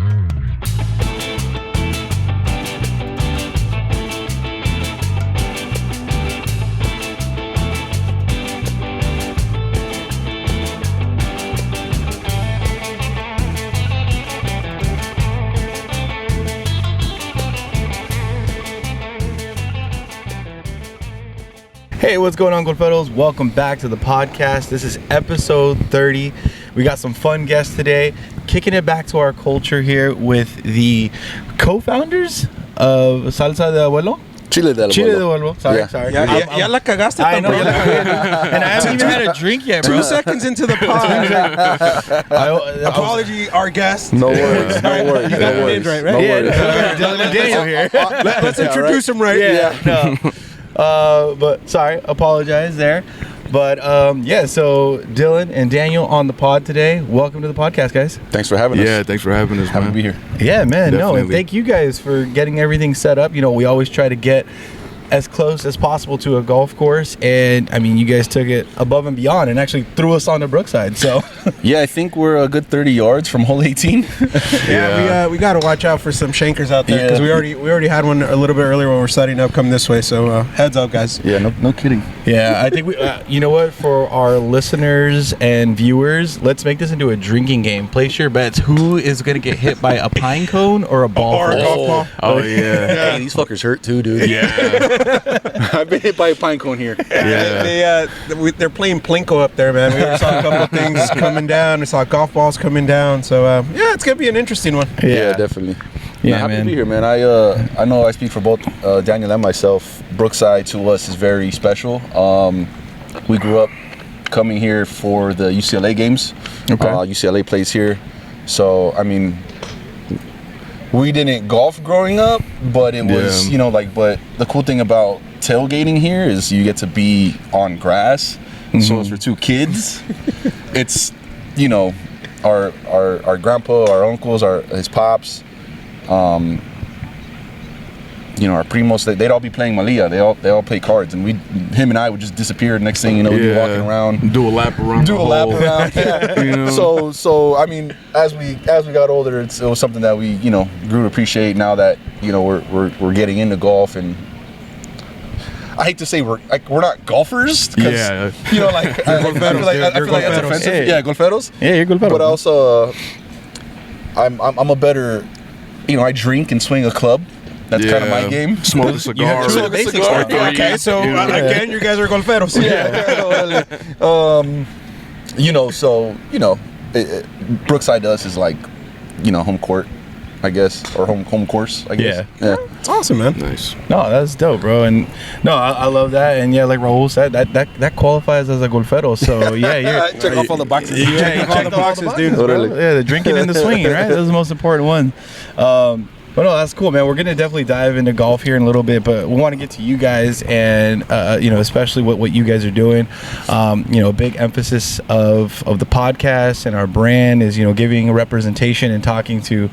Hey, what's going on, Golferos? Welcome back to the podcast. This is episode 30. We got some fun guests today, kicking it back to our culture here with the co-founders of Salsa Del Abuelo. Chile Del Abuelo. Chile Del Abuelo. Sorry. Ya la cagaste. I know. And I haven't even had a drink yet, bro. 2 seconds into the pod. Apology, our guest. No worries. No worries. You got the names right? No worries. Dillon and Daniel here. Let's introduce him right. Yeah. No. But sorry, apologize there. But so Dillon and Daniel on the pod today. Welcome to the podcast, guys. Thanks for having us. Yeah, thanks for having us, Happy to be here. Yeah, man. Definitely. No, and thank you guys for getting everything set up. You know, we always try to get as close as possible to a golf course, and I mean, you guys took it above and beyond and actually threw us on the Brookside. So Yeah, I think we're a good 30 yards from hole 18. Yeah, we got to watch out for some shankers out there because we already had one a little bit earlier when we're setting up coming this way. So heads up, guys. Yeah, no kidding. yeah, I think we, you know what, for our listeners and viewers, let's make this into a drinking game. Place your bets. Who is going to get hit by a pine cone or a ball? Or a golf ball. Oh, yeah. Hey, these fuckers hurt too, dude. Yeah. I've been hit by a pine cone here. Yeah. They're playing Plinko up there, man. We already saw a couple of things coming down. We saw golf balls coming down. So yeah, it's gonna be an interesting one. Yeah, definitely. Yeah, happy man. to be here, man. I know I speak for both Daniel and myself. Brookside to us is very special. We grew up coming here for the UCLA games. Okay. UCLA plays here, so I mean, we didn't golf growing up, but it was but the cool thing about tailgating here is you get to be on grass. So it's for two kids. It's our grandpa, our uncles, his pops, our primos, they'd all be playing Malia. They all play cards, and him and I would just disappear. Next thing you know, we'd be walking around, do a lap around. Yeah. So I mean, as we got older, it was something that we grew to appreciate. Now that we're getting into golf, and I hate to say we're not golfers. Yeah. I feel like that's offensive. Yeah, golferos. Yeah, you're Golferos. But also, I'm a better. I drink and swing a club. That's kind of my game. Smoke a cigar. Okay, so again, you guys are golferos. Brookside to us is like, home court, I guess, or home course, I guess. Yeah. It's awesome, man. Nice. No, that's dope, bro. And no, I love that. And yeah, like Raul said, that qualifies as a golfero. So yeah, you're Check off all the boxes. Yeah, you all checked the boxes, dude. bro. Totally. Yeah, the drinking and the swinging, right? That's the most important one. But no, that's cool, man. We're gonna definitely dive into golf here in a little bit, but we want to get to you guys and especially what you guys are doing. A big emphasis of the podcast and our brand is giving a representation and talking to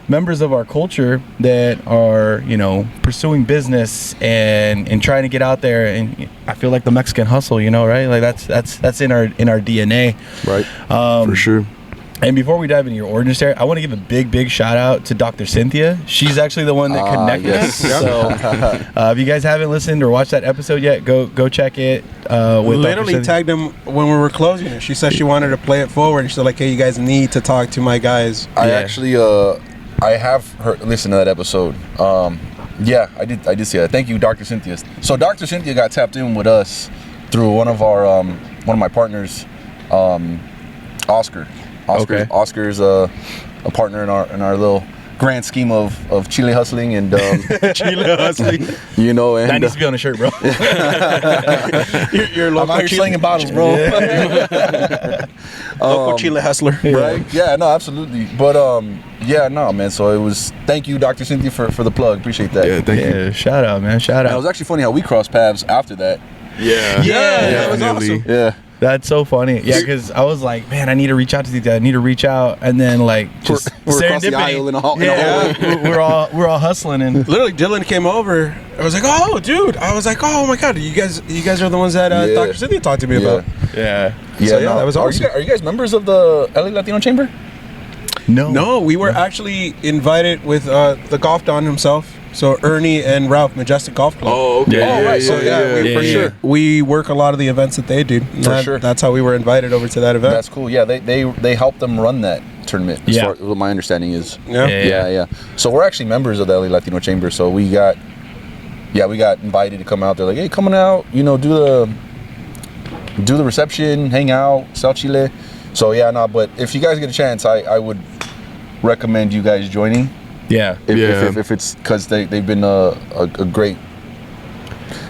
members of our culture that are pursuing business and trying to get out there. And I feel like the Mexican hustle, right? Like that's in our DNA, Right. For sure. And before we dive into your origin story, I want to give a big shout out to Dr. Cynthia. She's actually the one that connected us. So if you guys haven't listened or watched that episode yet, go check it. We literally tagged him when we were closing it. She said she wanted to play it forward. And she's like, hey, you guys need to talk to my guys. I actually, I have listened to that episode. Yeah, I did see that. Thank you, Dr. Cynthia. So Dr. Cynthia got tapped in with us through one of my partners, Oscar. Okay. Oscar's a partner in our little grand scheme of Chile hustling and Chile hustling. and that needs to be on a shirt, bro. You're local I'm out here slinging bottles, bro. Local Chile hustler. Right? Yeah, no, absolutely. But man. So it was. Thank you, Dr. Cynthia, for the plug. Appreciate that. Yeah, thank you. Yeah, shout out, man. Shout And it out. was actually funny how we crossed paths after that. Yeah. That was definitely. awesome. Yeah. That's so funny. Yeah, because I was like, man, I need to reach out to these guys. I need to reach out, and then just We're across the aisle in a hallway. we're all hustling and. Literally, Dillon came over. I was like, "Oh, dude!" I was like, "Oh my god, you guys are the ones that Dr. Cynthia talked to me about." Yeah. Yeah, So, that was awesome. Are you guys members of the LA Latino Chamber? No, we were actually invited with the golf don himself. So Ernie and Ralph, Majestic Golf Club. Oh, okay. Yeah, right. So for sure. We work a lot of the events that they do. Sure. That's how we were invited over to that event. That's cool. Yeah, they helped them run that tournament. As far as what my understanding is. Yeah. So we're actually members of the LA Latino Chamber. So we got invited to come out. They're like, hey, coming out, do the reception, hang out, sell chile. So but if you guys get a chance, I would recommend you guys joining. Yeah. If it's because they've been a great.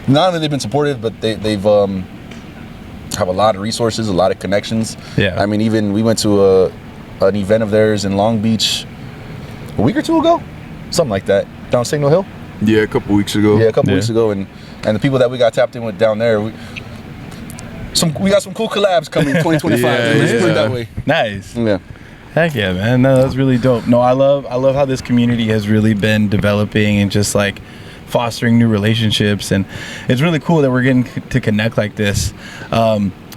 Not only they've been supportive, but they've have a lot of resources, a lot of connections. Yeah. I mean, even we went to an event of theirs in Long Beach a week or two ago, something like that, down Signal Hill. Yeah, a couple weeks ago. Yeah, a couple weeks ago, and the people that we got tapped in with down there, we got some cool collabs coming 2025. Let's put it that way. Nice. Yeah. Heck yeah, man. No, that's really dope. No, I love how this community has really been developing and just like fostering new relationships, and it's really cool that we're getting to connect like this.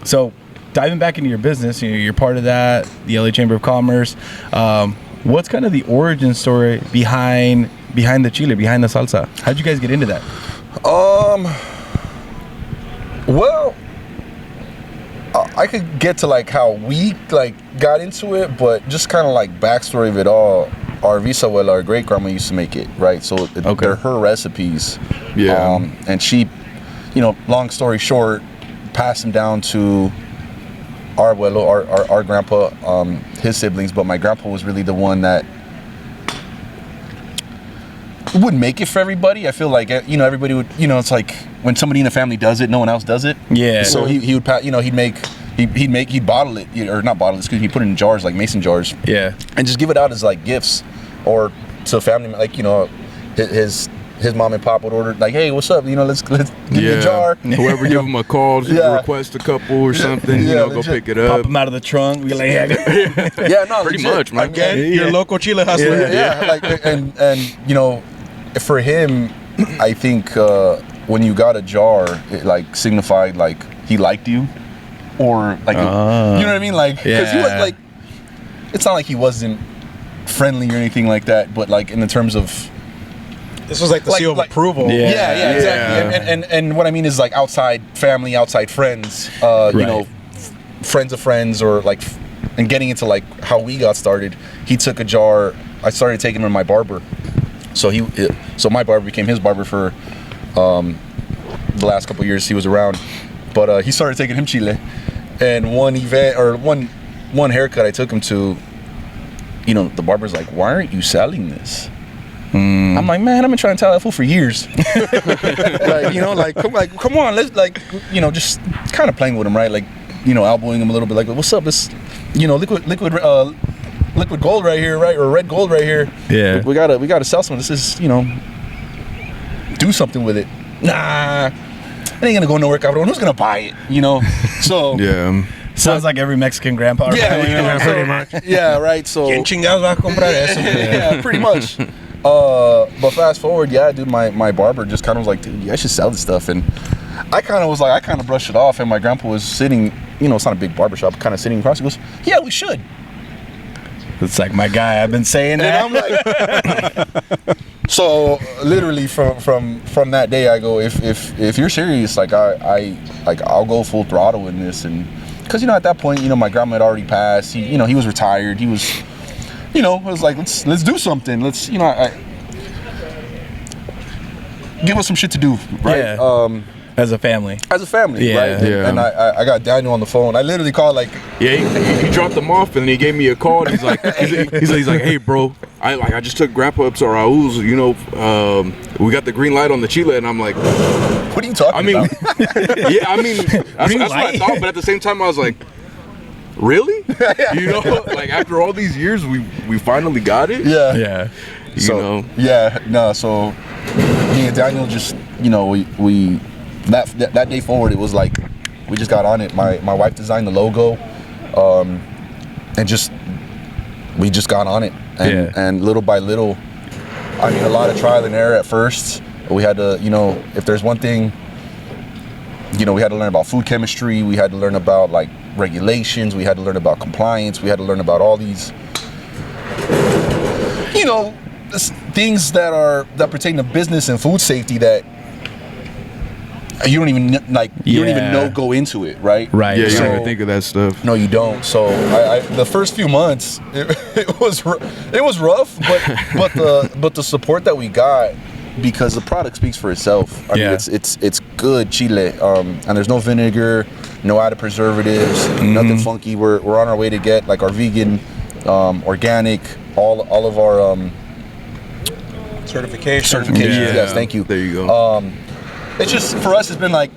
So diving back into your business, you're part of that, the LA Chamber of Commerce. What's kind of the origin story behind the chile, behind the salsa? How'd you guys get into that? Well, I could get to like how we like got into it, but just kind of like backstory of it all. Our bisabuela, our great grandma, used to make it, right? So they're her recipes. Yeah. And she, long story short, passed them down to our abuelo, our grandpa, his siblings. But my grandpa was really the one that wouldn't make it for everybody. I feel like everybody would. It's like when somebody in the family does it, no one else does it. Yeah. So he would he'd bottle it, or not bottle it, excuse me, put it in jars, like mason jars. Yeah. And just give it out as like gifts, or to family, like his mom and pop would order, like, hey, what's up? Let's give me a jar. Whoever give them a call, request a couple or something, go pick it up. Pop them out of the trunk. We like, Pretty much, man. Again, your local chile hustler. For him, I think when you got a jar, it like signified like he liked you, or like you know what I mean, like because he was like, it's not like he wasn't friendly or anything like that, but like in the terms of this was like the seal of approval. Yeah, exactly. And what I mean is like outside family, outside friends, friends of friends, or like, and getting into like how we got started. He took a jar. I started taking him to my barber. So my barber became his barber for the last couple of years he was around. But he started taking him chile, and one event or one haircut I took him to, the barber's like, why aren't you selling this? I'm like, man, I've been trying to tell that fool for years. Come on, let's just kind of playing with him, right? Like, elbowing him a little bit, like, what's up? This, liquid gold right here, right? Or red gold right here. Yeah. We gotta sell some of this. Is, do something with it. Nah, it ain't gonna go nowhere, cabrón. Who's gonna buy it? So Yeah. Sounds like every Mexican grandpa. Right? Yeah, pretty much. Yeah, right. So ¿Quién chingados va a comprar eso? yeah, pretty much. But fast forward, dude, my barber just kind of was like, dude, I should sell this stuff, and I kind of brushed it off, and my grandpa was sitting, it's not a big barbershop, kind of sitting across. He goes, yeah, we should. It's like, my guy, I've been saying that. And I'm like, so literally from that day, I go, if you're serious, like I'll go full throttle in this, and because at that point, my grandma had already passed. He was retired. He was, it was like, let's do something. Let's give us some shit to do, right? Yeah. As a family, yeah, right? Yeah. And I got Daniel on the phone. I literally called like, he dropped them off, and then he gave me a call. And he's like, he's like, hey, bro, I just took Grandpa up to Raul's. We got the green light on the chile, and I'm like, what are you talking about? That's what I thought. But at the same time, I was like, really? Like after all these years, we finally got it. yeah. So me and Daniel just, we that day forward, it was like we just got on it. My wife designed the logo, and we just got on it, and little by little, a lot of trial and error at first. We had to, if there's one thing, we had to learn about food chemistry. We had to learn about like regulations. We had to learn about compliance. We had to learn about all these you know, things that pertain to business and food safety that you don't even know go into it, right? Right. Yeah, you So- don't even think of that stuff. No, you don't. So the first few months, it was rough, but the support that we got, because the product speaks for itself. I mean, it's good chile, and there's no vinegar, no added preservatives, nothing funky. We're on our way to get like our vegan, organic, all of our Certification. certifications. Yes, thank you. There you go. It's just for us, it's been like.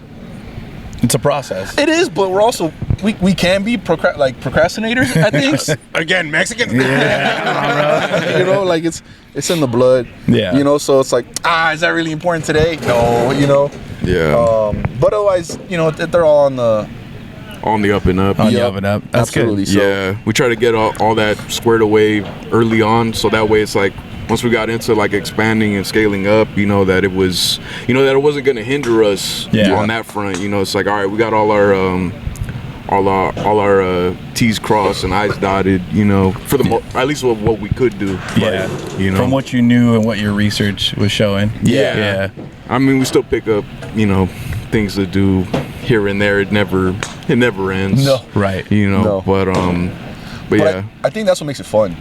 It's a process. It is, but we're also we can be procrastinators at things. Again, Mexicans. You know, like it's in the blood. Yeah. You know, so it's like, is that really important today? No, you know. Yeah. But otherwise, you know, they're all on the up and up. On the Yep, up and up. That's absolutely. good. So, Yeah, we try to get all that squared away early on, so that way it's like once we got into like expanding and scaling up, you know, that it was, you know, that it wasn't going to hinder us on that front. You know, it's like, all right, we got all our T's crossed and I's dotted, you know, for the at least what we could do. Yeah. But, you know, From what you knew and what your research was showing. Yeah. I mean, we still pick up, you know, things to do here and there. It never ends. No. Right. You know, No. but but yeah. I think that's what makes it fun.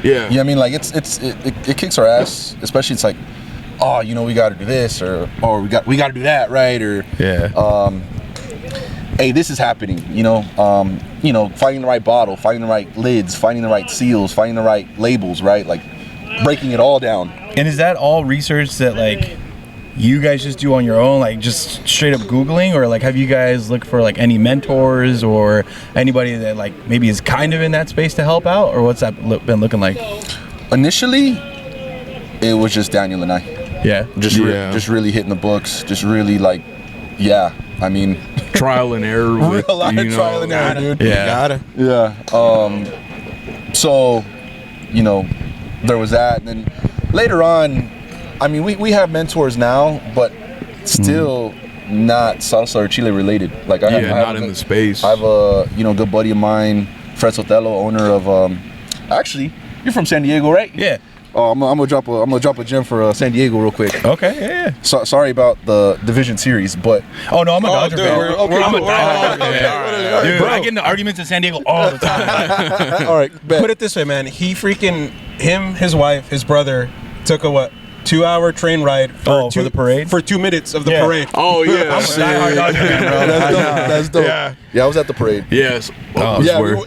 Yeah. Yeah, I mean, like it kicks our ass, especially it's like, oh, you know, we got to do this or we got to do that, right? Or hey, this is happening, you know, finding the right bottle, finding the right lids, finding the right seals, finding the right labels, right? Like breaking it all down. And is that all research that like you guys just do on your own, like just straight up Googling, or like have you guys looked for like any mentors or anybody that like maybe is kind of in that space to help out, or what's that been looking like? Initially, it was just Daniel and I. Yeah. Just really hitting the books, just really like, I mean, trial and error with, a lot you of know, trial and error, dude. Yeah. Yeah. So, you know, there was that, and then later on, I mean, we have mentors now, but still not salsa or chile related. Like I have not in the space. I have a good buddy of mine, Fred Sotelo, owner of actually, you're from San Diego, right? Yeah. I'm gonna drop a gem for San Diego real quick. Okay. Yeah. So, sorry about the Division Series, but Oh no, I'm a Dodger dude, fan. we're- I'm a we're- Dodger okay, fan. Dude, I get into arguments in San Diego all the time. all right, bet. Put it this way, man. His wife, his brother took a 2-hour train ride for the parade? for 2 minutes of the Yeah. parade. Oh yeah. I'm a diehard Dodger fan, bro. That's dope. Yeah, I was at the parade. Yes. Oh, Yeah, swear.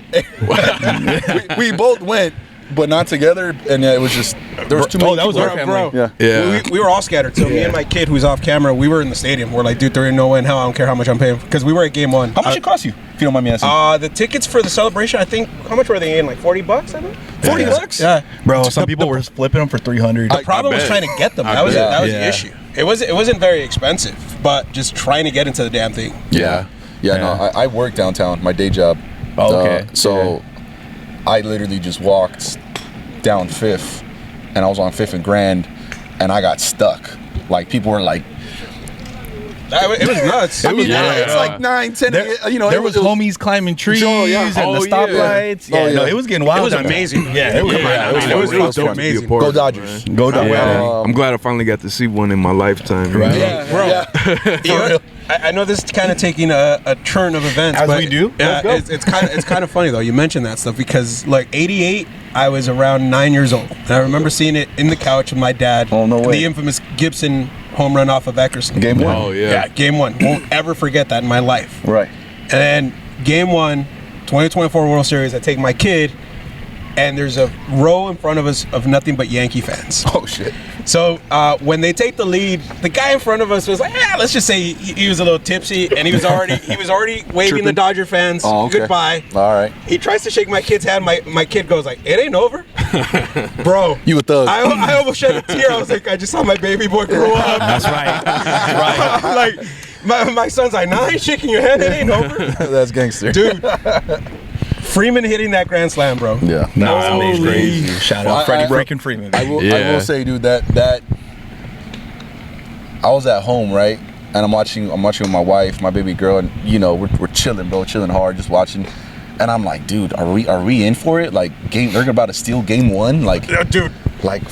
we both went, but not together, and it was just there was too many. that was people. our family. Yeah. Yeah. We were all scattered. So me and my kid, who's off camera, we were in the stadium. We're like, dude, there ain't no way in hell I don't care how much I'm paying, because we were at game 1. How much it cost you, if you don't mind me asking? The tickets for the celebration, I think, how much were they in? Like $40, I think. $40? Yeah. Bro, some people were flipping them for 300. The problem was bet. trying to get them. I That was bet. the Yeah. issue. It wasn't very expensive, but just trying to get into the damn thing. Yeah. No, I work downtown, my day job. Oh, okay. So I literally just walked down 5th, and I was on 5th and Grand, and I got stuck. Like, people were like, It was nuts. I mean, Yeah. it's like 9, 10, you know. There was homies climbing trees Oh, yeah. and Oh, the yeah. stoplights. Yeah, Oh, yeah. no, it was getting wild. It was down there. amazing. Yeah, it was. It was dope to be a amazing. part Go of it, Dodgers. man. Go Dodgers. I'm glad I finally got to see one in my lifetime. Right. Yeah. I know this is kind of taking a turn of events, As but we do. Yeah, Let's go. it's kind of funny though. You mentioned that stuff because like '88, I was around 9 years old, and I remember seeing it in the couch with my dad. Oh, no way. The infamous Gibson home run off of Eckerson. Game 1. Oh yeah. Yeah, game 1. Won't ever forget that in my life. Right. And then game 1, 2024 World Series, I take my kid, and there's a row in front of us of nothing but Yankee fans. Oh, shit. So when they take the lead, the guy in front of us was like, let's just say he was a little tipsy, and he was already waving the Dodger fans goodbye. All right. He tries to shake my kid's hand. My kid goes like, "It ain't over, bro." You a thug. I almost shed a tear. I was like, I just saw my baby boy grow up. That's right. That's right. Like my son's like, "Nah, I ain't shaking your hand. It ain't over, That's gangster. dude." Freeman hitting that grand slam, bro. Yeah. No, it's Holy. crazy. Shout out Well, Freddie I- Freaking Freeman. I will Yeah. say, dude, that I was at home, right? And I'm watching with my wife, my baby girl, and you know, we're chilling, bro, chilling hard, just watching. And I'm like, dude, are we in for it? Like, they're about to steal game 1. Like, dude, like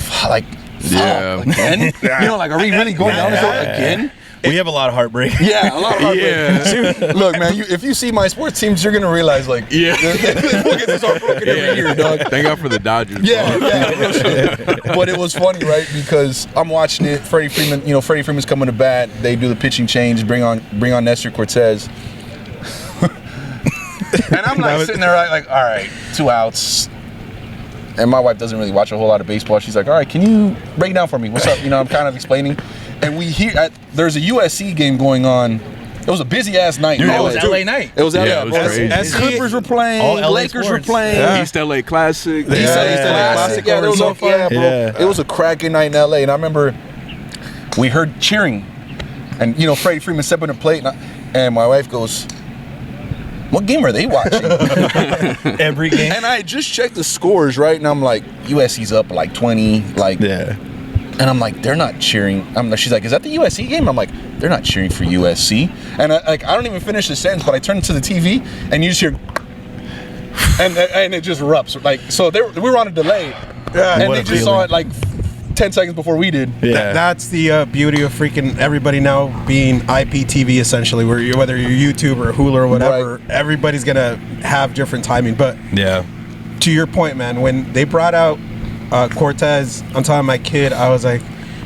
Yeah. again. You know, like, are we really going down this road again? We have a lot of heartbreak. Yeah, a lot of heartbreak. Yeah. Look, man, if you see my sports teams, you're gonna realize, like, Yeah. we'll get this heartbroken every year, dog. Thank God for the Dodgers. Yeah, real shit. But it was funny, right? Because I'm watching it. Freddie Freeman's coming to bat. They do the pitching change. Bring on Nestor Cortez. And I'm like sitting there, like, all right, 2 outs. And my wife doesn't really watch a whole lot of baseball. She's like, all right, can you break it down for me? What's up? You know, I'm kind of explaining. And we hear there's a USC game going on. It was a busy ass night. Dude, it was LA night. It was LA. Yeah, it was crazy. Clippers were playing. All LA Lakers were sports. playing. Yeah. East LA Classic. East LA Classic. Yeah, there was it was a cracking night in LA. And I remember we heard cheering. And, you know, Freddie Freeman stepped on the plate. And my wife goes, what game are they watching? Every game. And I just checked the scores, right? And I'm like, USC's up like 20. Like, Yeah. and I'm like, they're not cheering. She's like, is that the USC game? I'm like, they're not cheering for USC. And I don't even finish the sentence, but I turn to the TV and you just hear, and it just erupts. Like, so we were on a delay, and they just saw it like 10 seconds before we did. Yeah. That's the beauty of freaking everybody now being IPTV, essentially, where whether you're YouTube or Hulu or whatever, Right. everybody's gonna have different timing. But Yeah. to your point, man, when they brought out Cortez on top of my kid, I was like,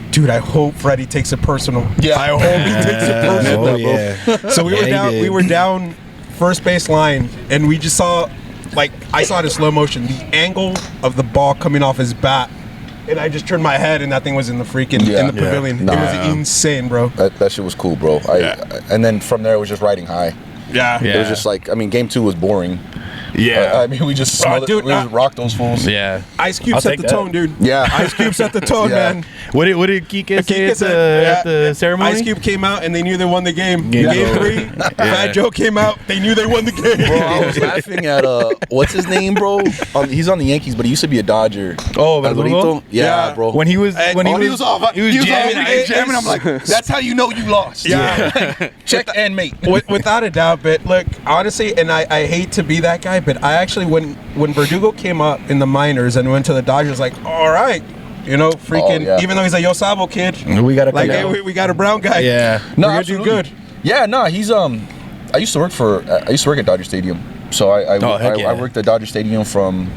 dude, I hope Freddie takes it personal. Yeah. I hope he takes it personal, Oh, bro. yeah. So we Yeah, were he down. did. We were down first base line, and we just saw, like, I saw it in slow motion, the angle of the ball coming off his bat, and I just turned my head, and that thing was in the freaking in the pavilion. Nah. It was insane, bro. That shit was cool, bro. And then from there, it was just riding high. Yeah. It was just like, I mean, game 2 was boring. Yeah. I mean, we just dude, we just rocked those fools. Yeah. Ice Cube I'll set take the that. tone, dude. Yeah. Ice Cube set the tone, Yeah. man. What did Kike say Kike said, at the ceremony? Ice Cube came out and they knew they won the game. Game Game over. 3, Fat Joe came out. They knew they won the game. Bro, I was laughing at what's his name, bro? He's on the Yankees, but he used to be a Dodger. Oh, Verdugo? Yeah, bro. When he was He was off. he was jamming. He was jamming. I'm like, that's how you know you lost. Yeah. Check and mate. Without a doubt, but look, honestly, and I hate to be that guy, but I actually, when Verdugo came up in the minors and went to the Dodgers, like, all right, you know, freaking, yeah. even though he's a Yo Sabo kid, We got to like, hey, we got a brown guy. Yeah. No, We're gonna do absolutely. good. Yeah, no, he's I used to work at Dodger Stadium. So I heck yeah. worked at Dodger Stadium from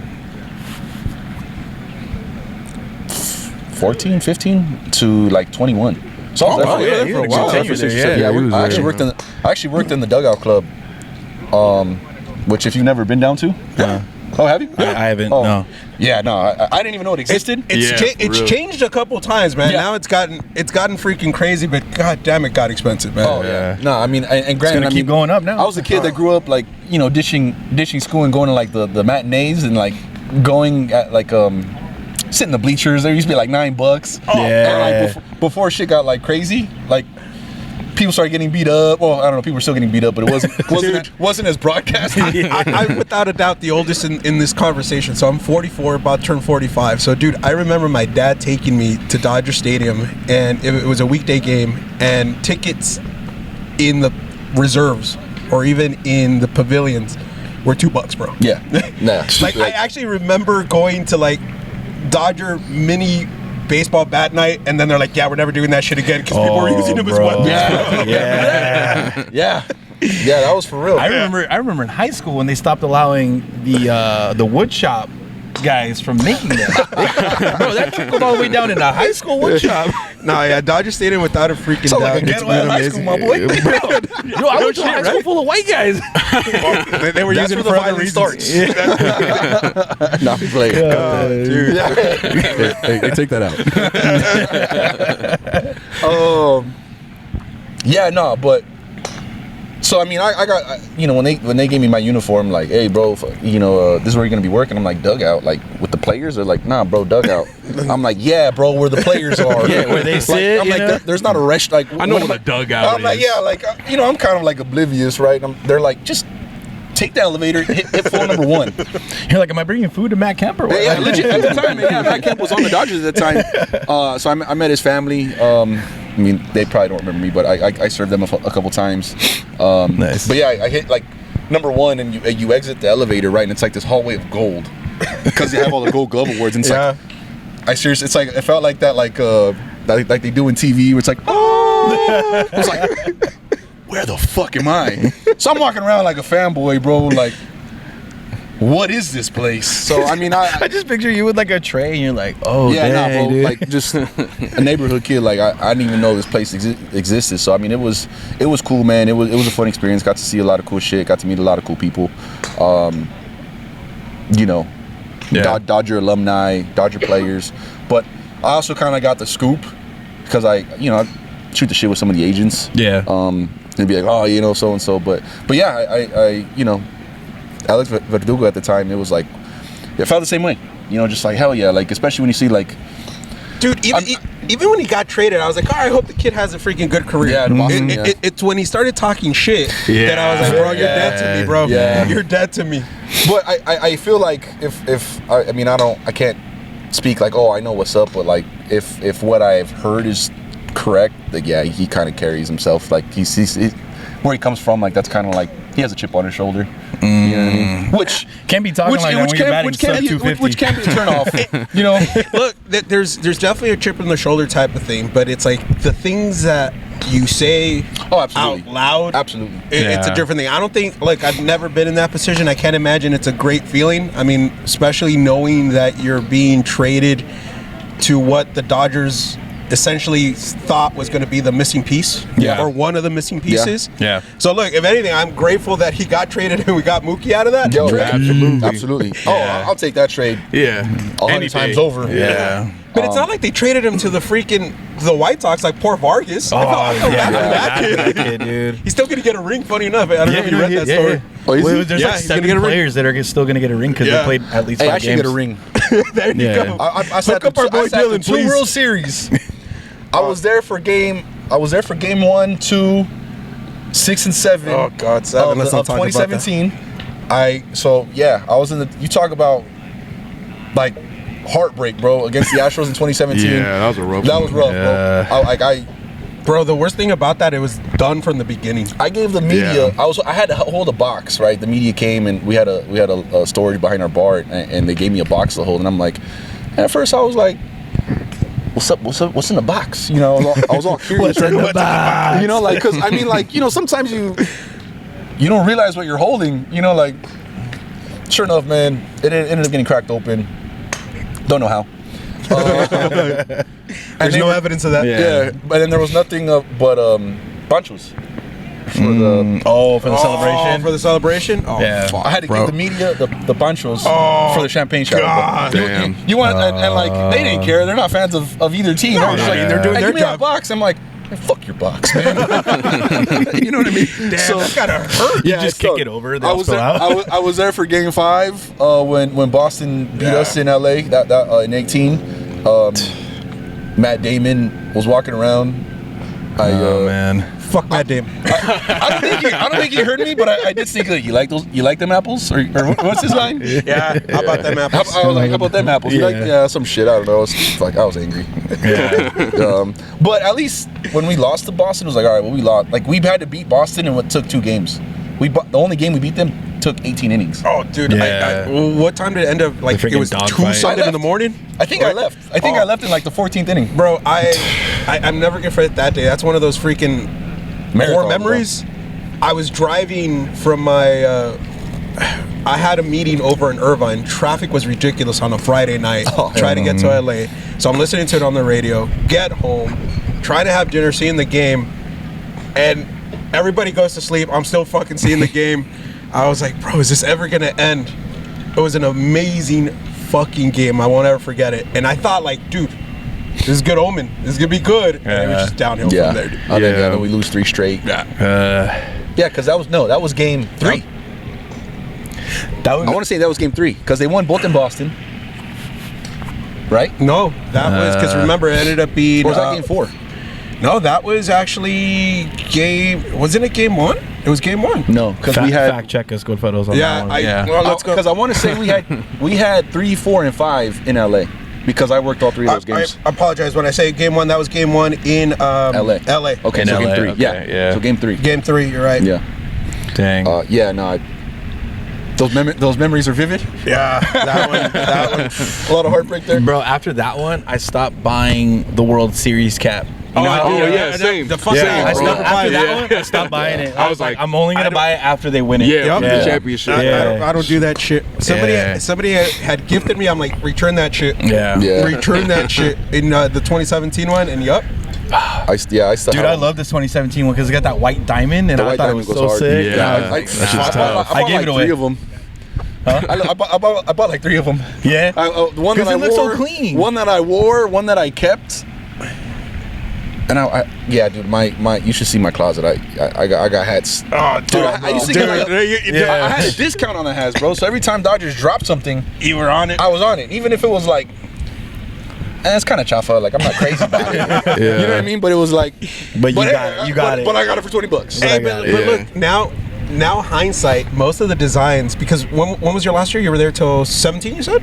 14, 15 to like 21. So I was wow, there yeah, for, you were a while. there for 6 or 7. Yeah, he was I there. actually worked in the dugout club. Which if you've never been down to. Oh, have you? I haven't. Oh. No. Yeah, no, I didn't even know it existed. It's changed a couple times, man. Yeah. Now it's gotten freaking crazy, but god damn, it got expensive, man. Oh yeah. No, I mean, and granted, gonna keep going up now. I was a kid that grew up like, you know, ditching school and going to like the matinees and like going at like sit in the bleachers. There used to be like $9. Yeah. And like before shit got like crazy, like people started getting beat up. Well, I don't know, people were still getting beat up, but it wasn't as broadcast. I'm without a doubt the oldest in this conversation. So I'm 44, about to turn 45. So, dude, I remember my dad taking me to Dodger Stadium, and it was a weekday game, and tickets in the reserves or even in the pavilions were $2, bro. Yeah. Nah. Like, I actually remember going to like Dodger mini baseball bat night, and then they're like, yeah, we're never doing that shit again because people were using them as bro. weapons. Yeah. Yeah. Yeah, that was for real. I remember in high school when they stopped allowing the wood shop guys from making them. Bro, that trickled all the way down into high school wood shop. No, yeah, Dodger Stadium without a freaking Sound like doubt. a It's ghetto ass been high school, amazing. my boy. Yo, I went to a high school full of white guys. They were That's using where it the for other violence reasons. starts. Nah, play. Dude. Hey, take that out. Yeah, no, but so I mean, I got, you know, when they gave me my uniform, like, hey, bro, you know, this is where you're gonna be working. I'm like, dugout, like with the players. They're like, nah, bro, dugout. I'm like, yeah, bro, where the players are. Yeah, where they sit, I'm you like, know? there's not a rest. Like, I know what what am the dugout I'm like, is. yeah, like, you know, I'm kind of like oblivious, right? They're like, just take the elevator, hit floor number 1. You're like, am I bringing food to Matt Kemp or what? Yeah, legit, at the time, yeah, Matt Kemp was on the Dodgers at the time. So I met his family. I mean, they probably don't remember me, but I served them a couple times. Nice. But yeah, I hit like number one, and you exit the elevator, right, and it's like this hallway of gold because they have all the Gold Glove awards. And it's like, I seriously, it's like it felt like that, like they do in TV, where it's like, oh, I was like, where the fuck am I? So I'm walking around like a fanboy, bro, like, what is this place? So I mean, I just picture you with like a tray, and you're like, oh yeah, dang, bro, dude. like just a neighborhood kid. Like I didn't even know this place existed. So I mean, it was cool, man. It was a fun experience. Got to see a lot of cool shit. Got to meet a lot of cool people. You know, Dodger alumni, Dodger players. But I also kind of got the scoop because I shoot the shit with some of the agents. Yeah. And be like, oh, you know, so and so. But yeah, I you know, Alex Verdugo at the time, it was like, it felt the same way. You know, just like, hell yeah. Like, especially when you see, like... Dude, even when he got traded, I was like, I hope the kid has a freaking good career. Yeah, Boston, it's when he started talking shit that I was like, bro, you're dead to me, bro. Yeah. You're dead to me. But I feel like if I mean, I can't speak like, oh, I know what's up, but like, if what I've heard is correct, like, yeah, he kind of carries himself. Like, he's where he comes from, like, that's kind of like, he has a chip on his shoulder. You know what I mean? Which can't be talking like that when you're batting sub 250. Which can be a turn off. You know, look, there's definitely a chip on the shoulder type of thing, but it's like the things that you say out loud. Absolutely, it's a different thing. I don't think, like, I've never been in that position. I can't imagine it's a great feeling. I mean, especially knowing that you're being traded to what the Dodgers essentially thought was going to be the missing piece, or one of the missing pieces. Yeah. So look, if anything, I'm grateful that he got traded and we got Mookie out of that. Yo, Absolutely. absolutely. Oh, I'll take that trade. Yeah. 100 times over. Yeah. But it's not like they traded him to the White Sox like poor Vargas. I felt bad for that kid, dude. He's still going to get a ring, funny enough. I don't know if you read that story. Oh, There's like 7 players that are still going to get a ring because they played at least 5 I should games. get a ring. There you go. I sat Hook up our boy Dillon, two please. World Series. I was there for game 1, 2, 6, and 7. Oh God, 7. Let's not of talk about that. 2017. I was in the. You talk about like heartbreak, bro, against the Astros in 2017. Yeah, that was a rough. That was rough, bro. Bro, the worst thing about that, it was done from the beginning. I gave the media. I had to hold a box, right? The media came and we had a storage behind our bar, and they gave me a box to hold, and I'm like, at first I was like, what's up? What's in the box? You know, I was all curious. What's in the box? You know, like, because I mean, like, you know, sometimes you don't realize what you're holding. You know, like, sure enough, man, it ended up getting cracked open. Don't know how. There's no evidence of that. Yeah, but then there was nothing but panchos for for the celebration. For the celebration? Oh, Yeah. fuck, I had to bro. give the media the panchos for the champagne shower. God. Damn. You want and like they didn't care. They're not fans of either team. No, They're just like, they're doing hey, their give me that job. box. I'm like, hey, fuck your box, man. You know what I mean? Damn, So- that's gotta hurt. You just kick it over. I was there. I was there for Game 5 when Boston beat us in LA. That in 18. Matt Damon was walking around. Man. Fuck Matt Damon. I don't think he heard me, but I did think like, you like them apples or what's his line? Yeah, how about them apples? I was like, how about them apples? You like some shit. I don't know. I was angry. Yeah. But at least when we lost to Boston, it was like, all right, well, we lost. Like, we had to beat Boston, and it took 2 games. The only game we beat them took 18 innings. Oh, dude. Yeah. What time did it end up? Like, The it was freaking dog 2 fight. Sunday in the morning? I think I left. I left in like the 14th inning. Bro, I'm never gonna forget that day. That's one of those freaking Marathon, memories. I was driving from my I had a meeting over in Irvine. Traffic was ridiculous on a Friday night. Trying to get to LA. So I'm listening to it on the radio. Get home, trying to have dinner, seeing the game, and everybody goes to sleep. I'm still fucking seeing the game. I was like, bro, is this ever gonna end? It was an amazing fucking game. I won't ever forget it. And I thought, like, dude, this is good omen. This is gonna be good. And it was just downhill from there, dude. Then we lose 3 straight. Yeah. Yeah, because that was game 3. I want to say that was game 3 because they won both in Boston. Right? No, that was because remember it ended up being. Or was that game 4? No, that was actually game. Wasn't it game 1? It was game 1. No, because we had. fact check us, good photos on Yeah, that one. well, let's go. Because I want to say we had 3, 4, and 5 in LA because I worked all 3 of those games. I apologize when I say game 1. That was game 1 in LA. LA. Okay, In so LA, game 3. okay, yeah. So game 3. Game 3. You're right. Yeah. Dang. Yeah. No. Those memories are vivid. Yeah, that one. A lot of heartbreak there. Bro, after that one, I stopped buying the World Series cap. You know how- Same. The fucking I same, stopped, bro. after that one, I stopped buying it. I was like, I'm only gonna buy it after they win it. Yeah, for the championship. I don't do that shit. Somebody had gifted me. I'm like, return that shit. Yeah. Return that shit in the 2017 one, and yup. I still Dude, I love this 2017 one because it got that white diamond, and The I white thought it diamond was goes so hard. sick. Yeah. I I gave it away. 3 of them. Huh? I bought like 3 of them. Yeah. The one that 'Cause I it looks so wore, clean. one that I wore, one that I kept. And yeah, dude, my you should see my closet. I got hats. Oh, Dude, I used to get like, yeah. I had a discount on the hats, bro. So every time Dodgers dropped something, You were on it. I was on it, even if it was like, it's kind of chafa. Like I'm not crazy about it. You know what I mean? But it was like, But you got it. But I got it for $20. Hey, but look, now hindsight, most of the designs, because when was your last year? You were there till 17, you said?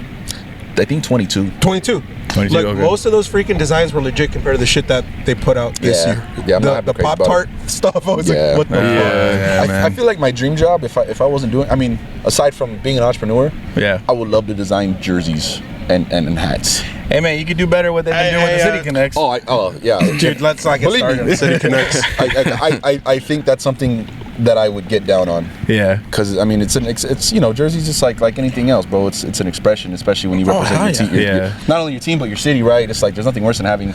I think 22. 22. 22, Like, okay. most of those freaking designs were legit compared to the shit that they put out this Yeah. year. Yeah, I'm not the crazy about Pop-Tart stuff, I was like, what the fuck? Yeah, man. I feel like my dream job, if I wasn't doing, I mean, aside from being an entrepreneur, Yeah. I would love to design jerseys and hats. Hey man, you could do better what they've been doing with the City Connects. Oh yeah, Dude, let's not get Believe started me. on City Connects. I think that's something that I would get down on. Yeah. Because I mean, it's jerseys just like anything else, bro. It's an expression, especially when you represent your team. Yeah. Not only your team but your city, right? It's like there's nothing worse than having.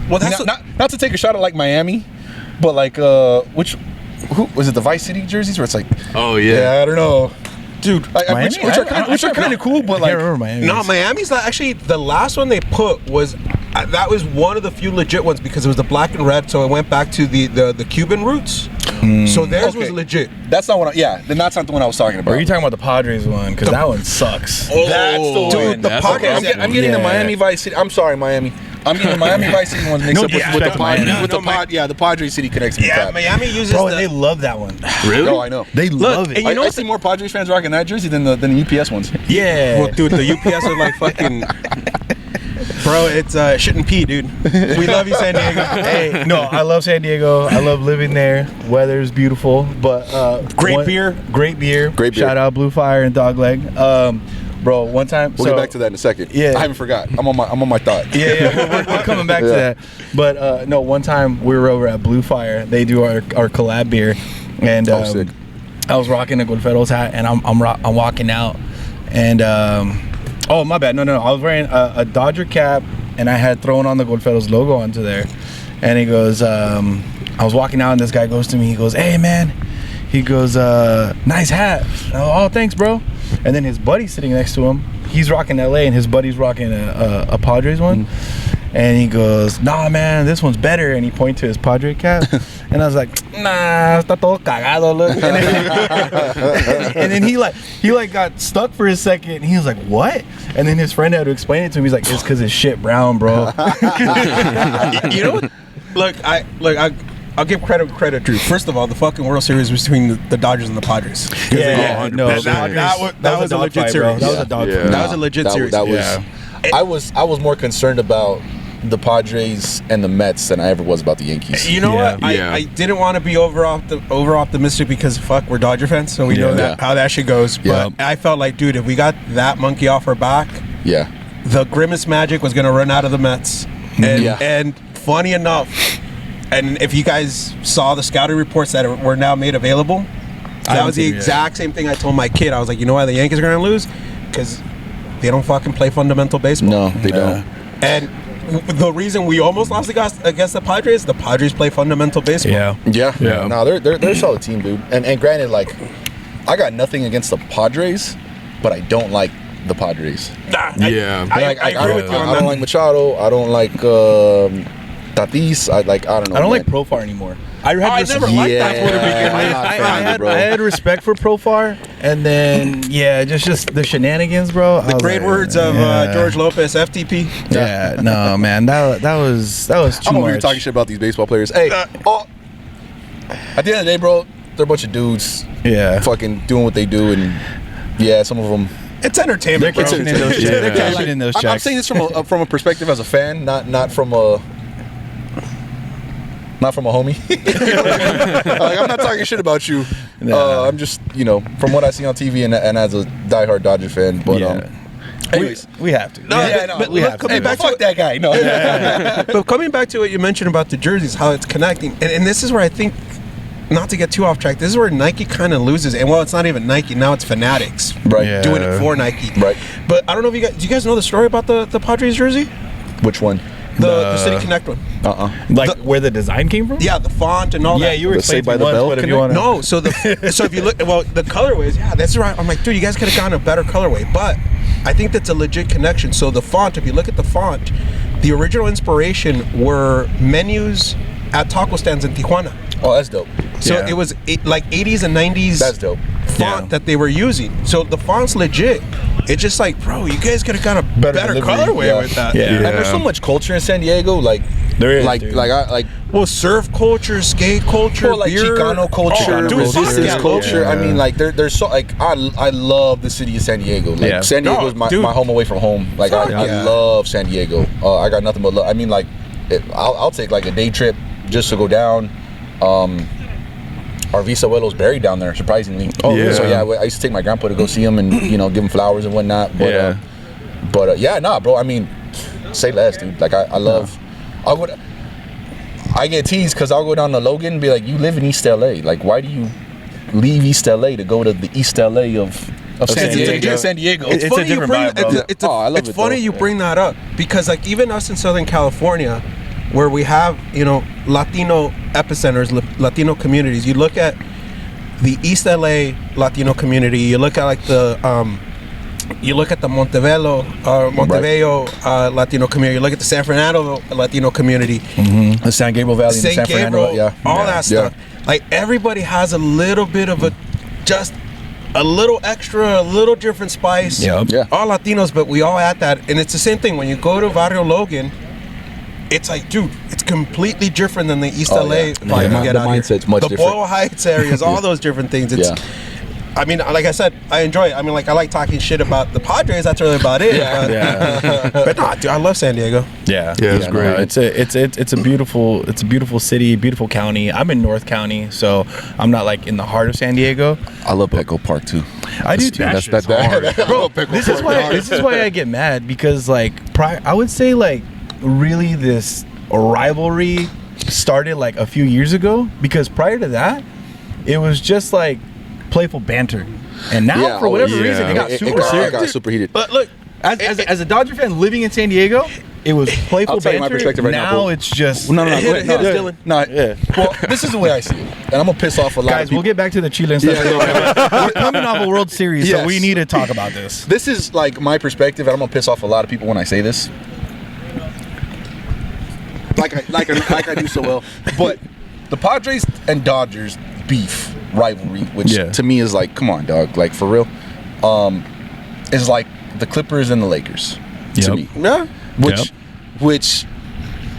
Well, that's Not to take a shot at like Miami, but like who was it? The Vice City jerseys where it's like. Oh yeah. Yeah, I don't know. Dude, Miami? which are kind of cool, but I like can't remember Miami. No, Miami's not actually the last one they put was that was one of the few legit ones because it was the black and red, so it went back to the Cuban roots. So theirs was legit. That's not what. Then that's not the one I was talking about. Or are you talking about the Padres one? Because that one sucks. That's the one. Dude, the That's Padres. okay. I'm getting the Yeah. Miami Vice City. I'm sorry, Miami. I'm getting the Miami Vice City ones mixed No up with the disrespect to Miami. the Padres City Connects. Yeah, Miami uses Bro, the. they love that one. Really? No, I know. They love it. and you know I what see more Padres fans rocking that jersey than the UPS ones. Yeah. Well, dude, the UPS are like fucking. Bro, it's shit and pee, dude. We love you, San Diego. Hey, no, I love San Diego. I love living there. Weather's beautiful, but Great beer. Great beer. Great beer. Shout out Blue Fire and Dogleg. Bro, one time. We'll get back to that in a second. Yeah. I haven't forgot. I'm on my thought. Yeah, we're coming back to that. But no, one time we were over at Blue Fire. They do our collab beer, and Sick. I was rocking a Golferos hat, and I'm walking out, and oh my bad, no, I was wearing a Dodger cap, and I had thrown on the Golferos logo onto there, and he goes, I was walking out, and this guy goes to me, he goes, hey man, he goes, nice hat. Oh, thanks, bro. And then his buddy's sitting next to him. He's rocking LA, and his buddy's rocking a Padres one. And he goes, nah, man, this one's better. And he pointed to his Padre cap. And I was like, nah, está todo cagado, look. And then he got stuck for a second. And he was like, what? And then his friend had to explain it to him. He's like, it's because his shit brown, bro. You know what? I'll give credit due. First of all, the fucking World Series was between the Dodgers and the Padres. Yeah, no, That was a legit fight, bro. series. That was a dog Yeah. fight. That was a legit series. That was. Yeah. I was more concerned about the Padres and the Mets than I ever was about the Yankees. You know what? Yeah. I didn't want to be over optimistic because fuck, we're Dodger fans, so we know that how that shit goes. Yeah. But I felt like, dude, if we got that monkey off our back, Yeah. the grimace magic was gonna run out of the Mets. And funny enough, and if you guys saw the scouting reports that were now made available, that was the exact same thing I told my kid. I was like, you know why the Yankees are gonna lose? Because they don't fucking play fundamental baseball. No, they don't. And the reason we almost lost against the Padres play fundamental baseball. Yeah. No, they're a solid team, dude. And granted, like, I got nothing against the Padres, but I don't like the Padres. Nah, Yeah. I agree with you on I don't that. like Machado. I don't like Tatis. I don't know. I don't like man. Profar anymore. I never liked that for the beginning. I'm not a fan, bro. I had respect for Profar, and then just the shenanigans, bro. The great words of George Lopez, FTP. Yeah, no, man, that was too I'm over here much. talking shit about these baseball players. Hey, at the end of the day, bro, they're a bunch of dudes. Yeah, Fucking doing what they do, and some of them. It's entertainment, they're bro. cashing in those checks. They're cashing in those checks. I'm saying this from a perspective as a fan, not from a. not from a homie. Like, I'm not talking shit about you. I'm just, from what I see on TV and as a diehard Dodger fan. But anyways, we have to. But we have to. coming back to fuck that guy. No. But coming back to what you mentioned about the jerseys, how it's connecting, and this is where I think, not to get too off track, this is where Nike kind of loses. And well, it's not even Nike now; it's Fanatics, Right? Doing it for Nike, Right? But I don't know if do you guys know the story about the Padres jersey? Which one? The City Connect one. Like where the design came from? Yeah, the font and all that. Yeah, you were The Saved explaining by the Bell but if you Connect? want No, so if you look, well, the colorways, yeah, that's right. I'm like, dude, you guys could have gotten a better colorway, but I think that's a legit connection. So the font, if you look at the font, the original inspiration were menus at taco stands in Tijuana. Oh, that's dope. So it was like 80s and 90s. That's dope. Font that they were using. So the font's legit. It's just like, bro, you guys could have got a better delivery, colorway with that. Yeah. And there's so much culture in San Diego. Like There is, like dude. Well, surf culture, skate culture, like beer. Chicano culture, dude, resistance fuck yeah. culture. Yeah. I mean, like there's so like I love the city of San Diego. Like Yeah. San Diego is No, dude. my home away from home. Like I yeah. love San Diego. I got nothing but love. I mean, like I'll take like a day trip just to go down. Our bisabuelo's buried down there, surprisingly. Oh, yeah. So yeah, I used to take my grandpa to go see him and give him flowers and whatnot. But Yeah. bro. I mean, say less, dude. Like I love. I get teased because I'll go down to Logan and be like, "You live in East LA. Like, why do you leave East LA to go to the East LA of San Diego?" San Diego. It's funny a different you bring, vibe, bro. I love it's it, funny though. you bring that up because like even us in Southern California, where we have Latino epicenters, Latino communities. You look at the East LA Latino community. You look at like the Montebello Latino community. You look at the San Fernando Latino community, The San Gabriel Valley, and the San Fernando, all that stuff. Like everybody has a little bit of just a little extra, a little different spice. Yep. Yeah. All Latinos, but we all add that, and it's the same thing when you go to Barrio Logan. It's like, dude, it's completely different than the East LA vibe you get The out here. mindset's much the different. Boyle Heights areas, all those different things. It's, I mean, like I said, I enjoy it. I mean, like I like talking shit about the Padres. That's really about it. But nah, dude, I love San Diego. Yeah, it's great. No, it's a beautiful city, beautiful county. I'm in North County, so I'm not like in the heart of San Diego. I love Petco Park too. I do too. Bro, This is why I get mad because like I would say like really this rivalry started like a few years ago because prior to that it was just like playful banter, and now for whatever reason it got super serious. It got super heated. But look, As a Dodger fan living in San Diego, it was playful I'll tell you my banter. perspective right now, Now bro. it's just No, hit us, Dylan. No, Yeah. well, this is the way I see it, and I'm gonna piss off a lot of guys. people. We'll get back to the Chile and stuff. We're coming off a World Series, so Yes. we need to talk about this. This is like my perspective, and I'm gonna piss off a lot of people when I say this. Like I do so well. But the Padres and Dodgers beef rivalry, which to me is like, come on, dog, like for real, is like the Clippers and the Lakers to me. yeah. Which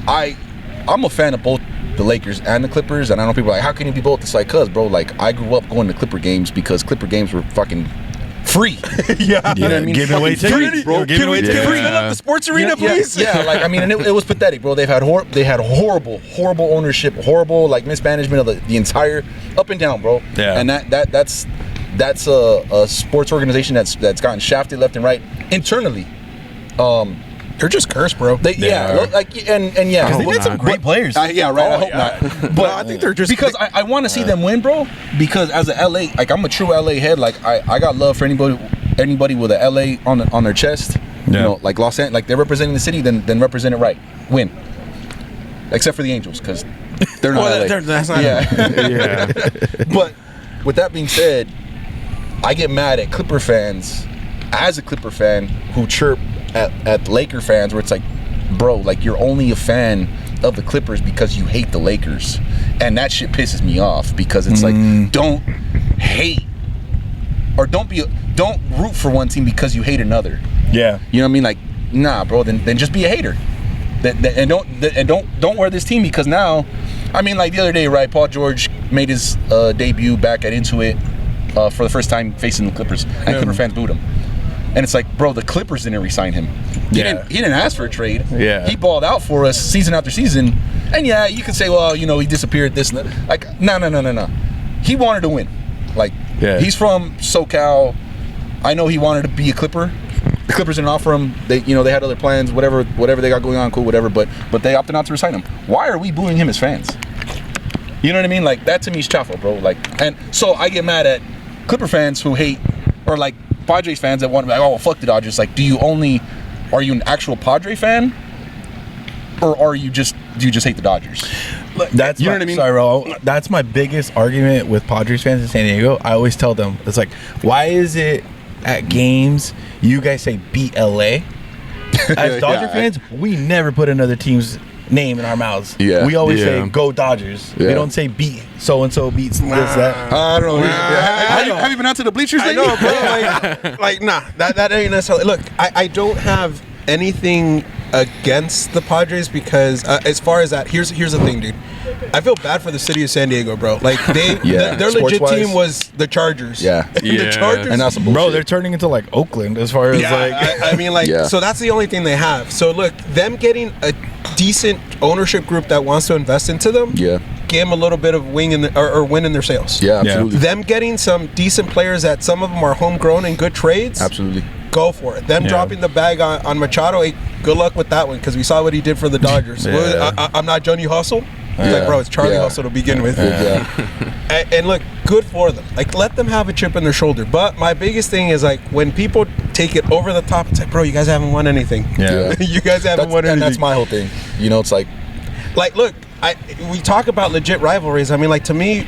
I'm a fan of both the Lakers and the Clippers, and I know people are like, how can you be both? It's like, cuz bro, like I grew up going to Clipper games because Clipper games were fucking free. You know what I mean? Giving away Fucking tickets, free, bro. Giving away tickets. Can we fill up the sports arena, please? Yeah, like I mean, and it was pathetic, bro. They had horrible ownership, horrible like mismanagement of the entire up and down, bro. Yeah. And that's a sports organization that's gotten shafted left and right internally. They're just cursed, bro. They They are. like and yeah, They did some great players. yeah, right. I hope not. But I think they're just because I want to see them win, bro. Because as a LA, like I'm a true LA head. Like I got love for anybody with a LA on their chest. You know, like Los Angeles, like they're representing the city, then represent it right, win. Except for the Angels, because they're not LA. That's not Yeah. But with that being said, I get mad at Clipper fans as a Clipper fan who chirp at Laker fans where it's like, bro, like you're only a fan of the Clippers because you hate the Lakers, and that shit pisses me off because it's like, don't hate or don't root for one team because you hate another. Yeah. You know what I mean? Like, nah, bro, then just be a hater. And don't wear this team because now, I mean, like the other day, right? Paul George made his debut back at Intuit for the first time facing the Clippers, and Clipper fans booed him. And it's like, bro, the Clippers didn't re-sign him. He didn't ask for a trade. Yeah. He balled out for us season after season, And yeah, you can say, well, he disappeared this and that. Like, no. He wanted to win. Like, he's from SoCal. I know he wanted to be a Clipper. The Clippers didn't offer him. They had other plans, whatever they got going on, cool, whatever. But they opted not to resign him. Why are we booing him as fans? You know what I mean? Like, that to me is chaffo, bro. Like, and so I get mad at Clipper fans who hate, or like Padres fans that want to be like, oh, fuck the Dodgers. Like, are you an actual Padre fan, or do you just hate the Dodgers? That's know what I mean? Sorry, Raul. That's my biggest argument with Padres fans in San Diego. I always tell them, it's like, why is it at games you guys say beat LA? As Dodger fans, we never put another team's name in our mouths. Yeah. We always say go Dodgers. We don't say beat so and so beats this that. I don't know. Have you been out to the bleachers lately? I know, bro. Like nah, that ain't necessarily. Look, I don't have anything against the Padres because as far as that, here's the thing, dude. I feel bad for the city of San Diego, bro. Like their legit team was the Chargers. The Chargers, and that's some bullshit. Bro, they're turning into like Oakland as far as I mean, like, so that's the only thing they have. So look, them getting a decent ownership group that wants to invest into them, give them a little bit of wing or win in their sales. Yeah, absolutely. Them getting some decent players that some of them are homegrown and good trades. Absolutely. Go for it. Them dropping the bag on Machado, hey, good luck with that one because we saw what he did for the Dodgers. I'm not Johnny Hustle. He's like, bro, it's Charlie Hustle to begin with. And look, good for them. Like, let them have a chip in their shoulder. But my biggest thing is, like, when people take it over the top, it's like, bro, you guys haven't won anything. You guys haven't won anything. And that's my whole thing. It's like, look, we talk about legit rivalries. I mean, like, to me,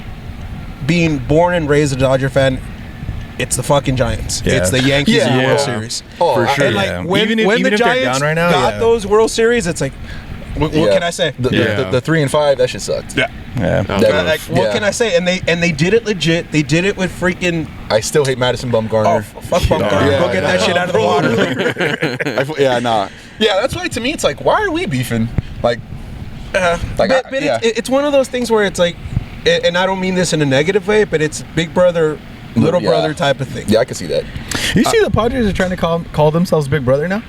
being born and raised a Dodger fan, it's the fucking Giants. It's the Yankees in the World Series. For sure. And like when the Giants right now, got those World Series, it's like, what can I say? The 3-5, that shit sucked. Like, what can I say? And they did it legit. They did it with freaking. I still hate Madison Bumgarner. Oh, fuck Bumgarner. Go get that shit out of the water. Yeah, that's why to me it's like, why are we beefing? Like, it's one of those things where it's like, and I don't mean this in a negative way, but it's big brother, little brother type of thing. Yeah, I can see that. You see the Padres are trying to call themselves Big Brother now?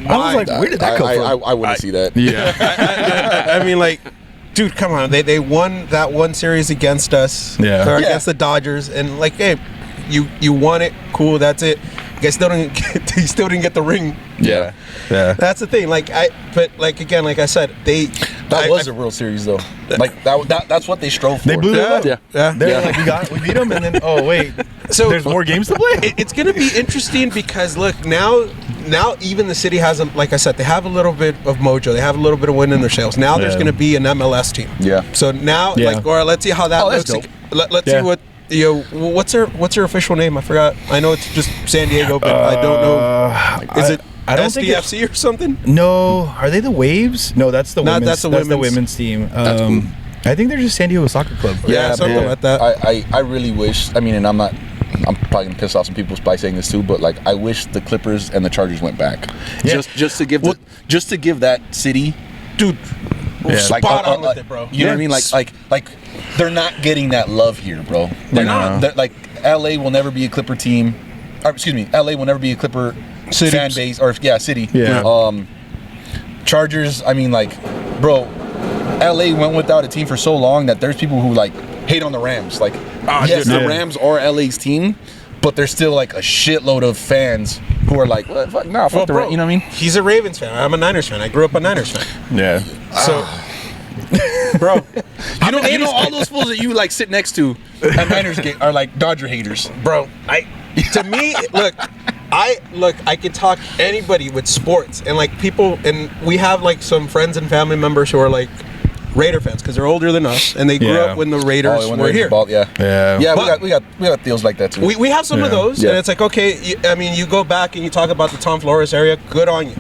I was like, where did that come from? I wouldn't see that. I mean, like, dude, come on. They won that one series against us. Or against the Dodgers. And, like, hey, you won it. Cool, that's it. You guys still didn't get the ring. Yeah. That's the thing. But again, like I said, that was a World Series though. Like that's what they strove for. They blew them up. Yeah. Like, we beat them, and then wait, so there's more games to play. It's gonna be interesting because look now even the city has like I said, they have a little bit of mojo. They have a little bit of wind in their sails. Now there's gonna be an MLS team. Yeah. So now let's see how that looks. Dope. Let's see what. What's her official name? I forgot. I know it's just San Diego, but I don't know. Is it SDFC or something? No, are they the Waves? No, that's the women's. That's the women's team. That's cool. I think they're just San Diego Soccer Club. Yeah, something like that. I really wish. I mean, and I'm probably gonna piss off some people by saying this too, but like I wish the Clippers and the Chargers went back. Just to give that city, dude. Spot on with it, bro. You know what I mean? Like they're not getting that love here, bro. They're not. Like LA will never be a Clipper team. Or, excuse me, LA will never be a Clipper fan base or city. Yeah. Chargers. I mean, like, bro, LA went without a team for so long that there's people who like hate on the Rams. Like, yes, the Rams are LA's team, but there's still like a shitload of fans who are like, fuck the Rams. You know what I mean? He's a Ravens fan. I'm a Niners fan. I grew up a Niners fan. Yeah. So, bro, you know all those fools that you like sit next to at Niners game are like Dodger haters, bro. To me, I could talk anybody with sports and like people, and we have like some friends and family members who are like Raider fans because they're older than us and they grew up when the Raiders were here. We got deals like that too. We have some of those, and it's like, okay, I mean, you go back and you talk about the Tom Flores area, good on you.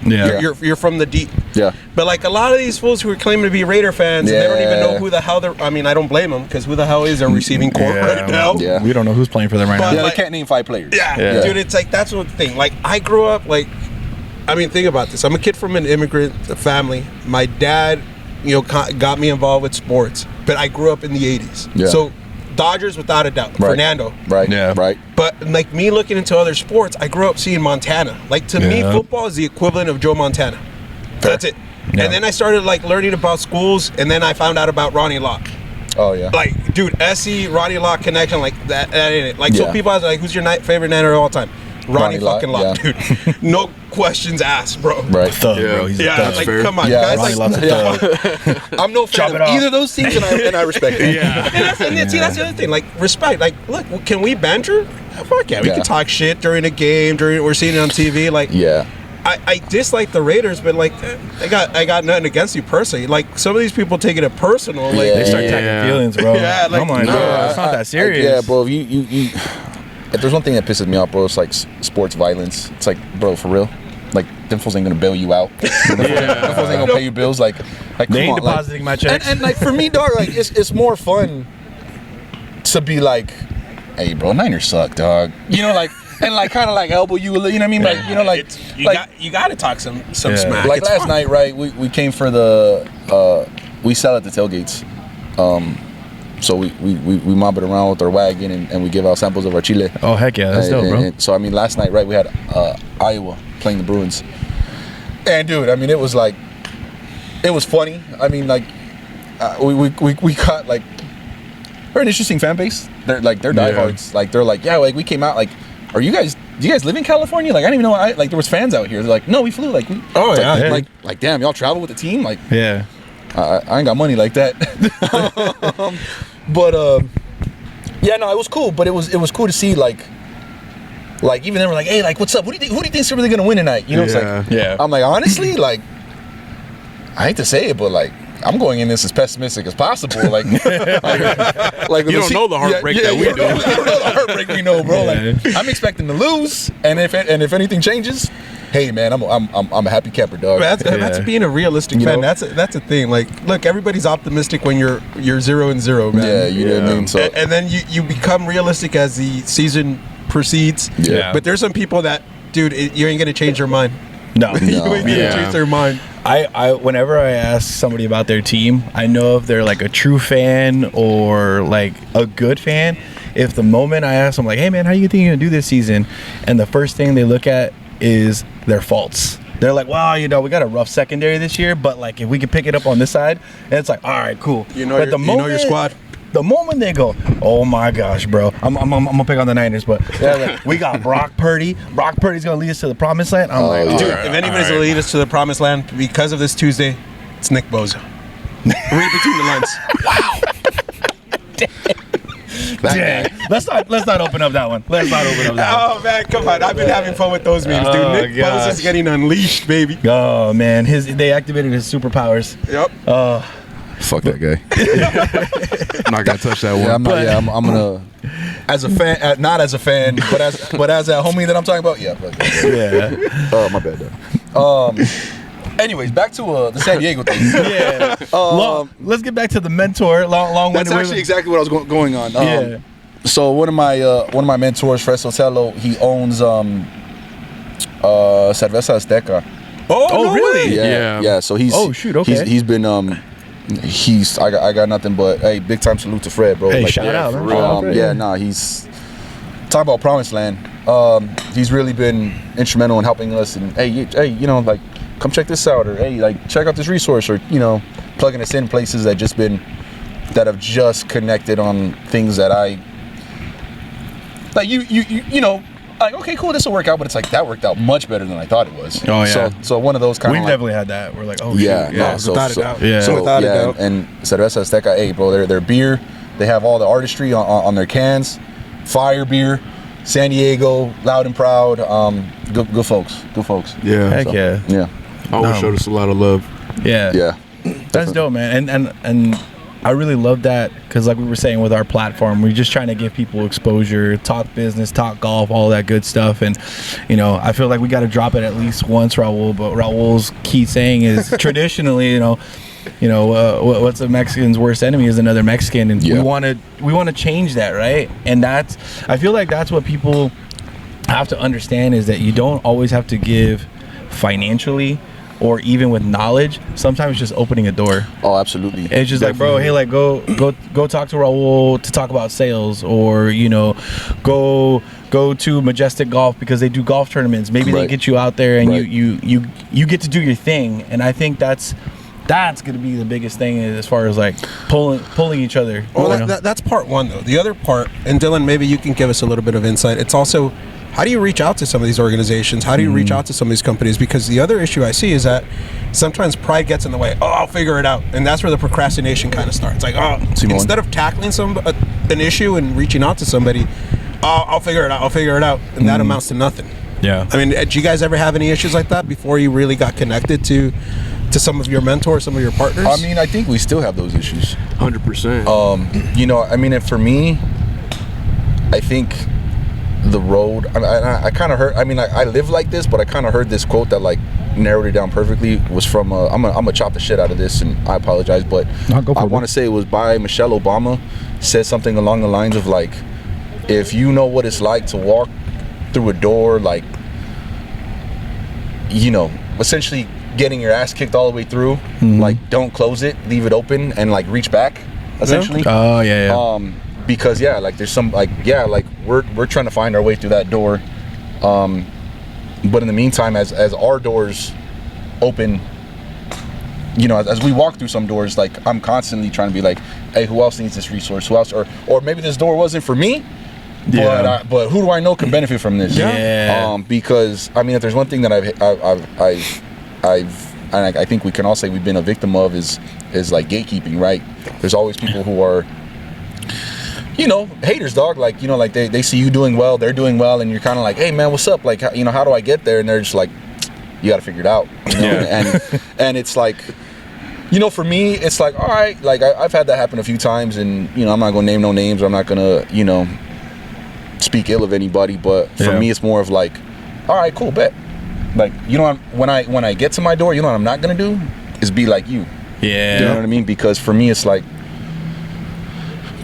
You're from the deep. Yeah. But like a lot of these fools who are claiming to be Raider fans, and they don't even know who the hell they're. I mean, I don't blame them because who the hell is their receiving corps right now? Yeah. We don't know who's playing for them right now. Yeah, they can't name 5 players. Yeah, dude, it's like that's one thing. Like I grew up like, I mean, think about this. I'm a kid from an immigrant family. My dad, got me involved with sports, but I grew up in the 80s. Yeah. So Dodgers without a doubt. Right. Fernando. Right. Yeah. Right. But like me looking into other sports, I grew up seeing Montana. Like to me, football is the equivalent of Joe Montana. Fair. That's it. Yeah. And then I started like learning about schools, and then I found out about Ronnie Locke. Oh yeah. Like, dude, SE, Ronnie Locke connection, like that ain't it. Like, so Yeah. people ask, like, who's your favorite Niner of all time? Ronnie fucking Locke, yeah. dude. No questions asked, bro. Right. Thug, bro. He's a Yeah, thug. like, fair. come on, Yeah, guys. Ronnie Like, Locke's a thug. I'm no Chop fan it of off. either of those teams, and I respect it. see, that's the other thing. Like, respect. Like, look, can we banter? Fuck yeah, we Yeah. can talk shit during a game. We're seeing it on TV. Like, Yeah. I dislike the Raiders, but like, I got nothing against you personally. Like, some of these people take it personal. Like, They start Yeah. attacking feelings, bro. Yeah, like, I'm like, no, bro, it's not that serious. Yeah, bro. If you if there's one thing that pisses me off, bro, it's like sports violence. It's like, bro, for real. Like, them fools ain't gonna bail you out. Them fools ain't gonna pay you bills. Like They come ain't on, depositing my checks. And like for me, dog, like it's more fun to be like, hey, bro, Niners suck, dog. You know, like and like kind of like elbow you. You know what I mean? Like you know, like you got to talk some Yeah. smack. like It's last fun. night, right? We came for the we sell at the tailgates. So we mob it around with our wagon and we give out samples of our chile. Oh, heck yeah. That's dope, bro. And so I mean, last night, right? We had Iowa playing the Bruins, and dude, I mean, it was funny. I mean, like we got like they're an interesting fan base. They're diehards. Like they're like, yeah, like we came out like, do you guys live in California? Like I didn't even know like there was fans out here. They're like, no, we flew. Like we, Oh, it's yeah. like damn, y'all travel with the team. Like Yeah. I ain't got money like that. But yeah, no, it was cool. But it was cool to see like even they were like, hey, like what's up? Who do you think's really gonna win tonight? You know, it's like Yeah. I'm like honestly, like I hate to say it, but like I'm going in this as pessimistic as possible. Like You don't know the heartbreak that we do. You don't know the heartbreak we know, bro. Yeah. Like I'm expecting to lose, and if anything changes, hey man, I'm a happy camper, dog. That's being a realistic You fan. know? That's a thing. Like, look, everybody's optimistic when you're 0-0, man. Yeah, you know what I mean. So And then you become realistic as the season proceeds. Yeah. But there's some people that, dude, you ain't gonna change their mind. No. You ain't gonna Yeah. change their mind. I whenever I ask somebody about their team, I know if they're like a true fan or like a good fan. If the moment I ask them like, hey man, how you think you're gonna do this season? And the first thing they look at is their faults. They're like, well, you know, we got a rough secondary this year, but like if we can pick it up on this side, and it's like, all right, cool. You know, But you know your squad. The moment they go, oh my gosh, bro, I'm gonna pick on the Niners, but they're like, we got Brock Purdy. Brock Purdy's gonna lead us to the promised land. I'm like, yeah. Dude, all right, if anybody's gonna lead us to the promised land because of this Tuesday, it's Nick Bosa. Read between the lines. dang. Let's not open up that one. Let's not open up that one. Oh man, come on! I've been having fun with those memes, dude. Oh, Nick gosh. Bosa's getting unleashed, baby. Oh man, they activated his superpowers. Yep. fuck that guy. I'm not gonna touch that one. Yeah, I'm gonna as a fan, not as a fan, but as a homie that I'm talking about. Yeah. Fuck that. Yeah. Oh, my bad, though. Anyways, back to the San Diego thing. Yeah. Let's get back to the mentor. Long That's actually exactly what I was going on. Yeah. So one of my mentors, Fred Sotelo, he owns Cerveza Azteca. Oh, no really? way. Yeah. So he's Oh, shoot, okay. He's been I got nothing but hey, big time salute to Fred, bro. Hey, Like, shout out, man. for Shout out, Fred. yeah, nah, he's talk about promised land. He's really been instrumental in helping us. And hey, you know, like come check this out, or hey, like check out this resource, or you know, plugging us in places that have just connected on things that I like. You know. Like, okay, cool, this will work out, but it's like that worked out much better than I thought it was. Oh, yeah. So one of those kind We've of definitely had that. We're like, oh yeah, shoot. no, without a doubt. Yeah. So Without a yeah, doubt. and Cerveza Azteca, hey, bro, their beer, they have all the artistry on their cans, fire beer, San Diego, loud and proud, good folks. Yeah. Heck yeah. Yeah, Always showed us a lot of love. Yeah. yeah. That's dope, man. And I really love that because, like we were saying with our platform, we're just trying to give people exposure, talk business, talk golf, all that good stuff. And, you know, I feel like we got to drop it at least once, Raul. But Raul's key saying is traditionally, what's a Mexican's worst enemy is another Mexican. And Yeah. we want to change that, right? And I feel like that's what people have to understand is that you don't always have to give financially. or even with knowledge, sometimes just opening a door. Oh, absolutely. It's just like, bro, hey, like go talk to Raul to talk about sales, or go to Majestic Golf because they do golf tournaments. Maybe they get you out there and you get to do your thing. And I think that's going to be the biggest thing as far as like pulling each other. Well, that's part one though. The other part, and Dillon, maybe you can give us a little bit of insight. It's also, how do you reach out to some of these organizations? How do you reach out to some of these companies? Because the other issue I see is that sometimes pride gets in the way. Oh, I'll figure it out. And that's where the procrastination kind of starts. Like, instead of tackling an issue and reaching out to somebody, I'll figure it out. And that amounts to nothing. Yeah. I mean, did you guys ever have any issues like that before you really got connected to some of your mentors, some of your partners? I mean, I think we still have those issues. 100%. I mean, for me, I think the road, I kind of heard, I mean, I live like this, but I kind of heard this quote that like narrowed it down perfectly. Was from I'm gonna chop the shit out of this, and I apologize, but I want to say it was by Michelle Obama. Said something along the lines of like, if you know what it's like to walk through a door, like, essentially getting your ass kicked all the way through, like, don't close it, leave it open, and like reach back, essentially. Oh yeah. Because like there's some like we're trying to find our way through that door, but in the meantime, as our doors open, as we walk through some doors, like I'm constantly trying to be like, hey, who else needs this resource? Who else? Or maybe this door wasn't for me. Yeah. But who do I know can benefit from this? Yeah. Because I mean, if there's one thing that I think we can all say we've been a victim of is like gatekeeping, right? There's always people who are, haters, dog. Like, like they see you doing well, they're doing well, and you're kind of like, hey man, what's up? Like, how do I get there? And they're just like, you got to figure it out. And it's like, for me, it's like, all right, like I've had that happen a few times, and I'm not gonna name no names. I'm not gonna, speak ill of anybody, but for me, it's more of like, all right, cool, bet. Like, when I get to my door, what I'm not gonna do is be like you. Yeah. You know what I mean? Because for me, it's like,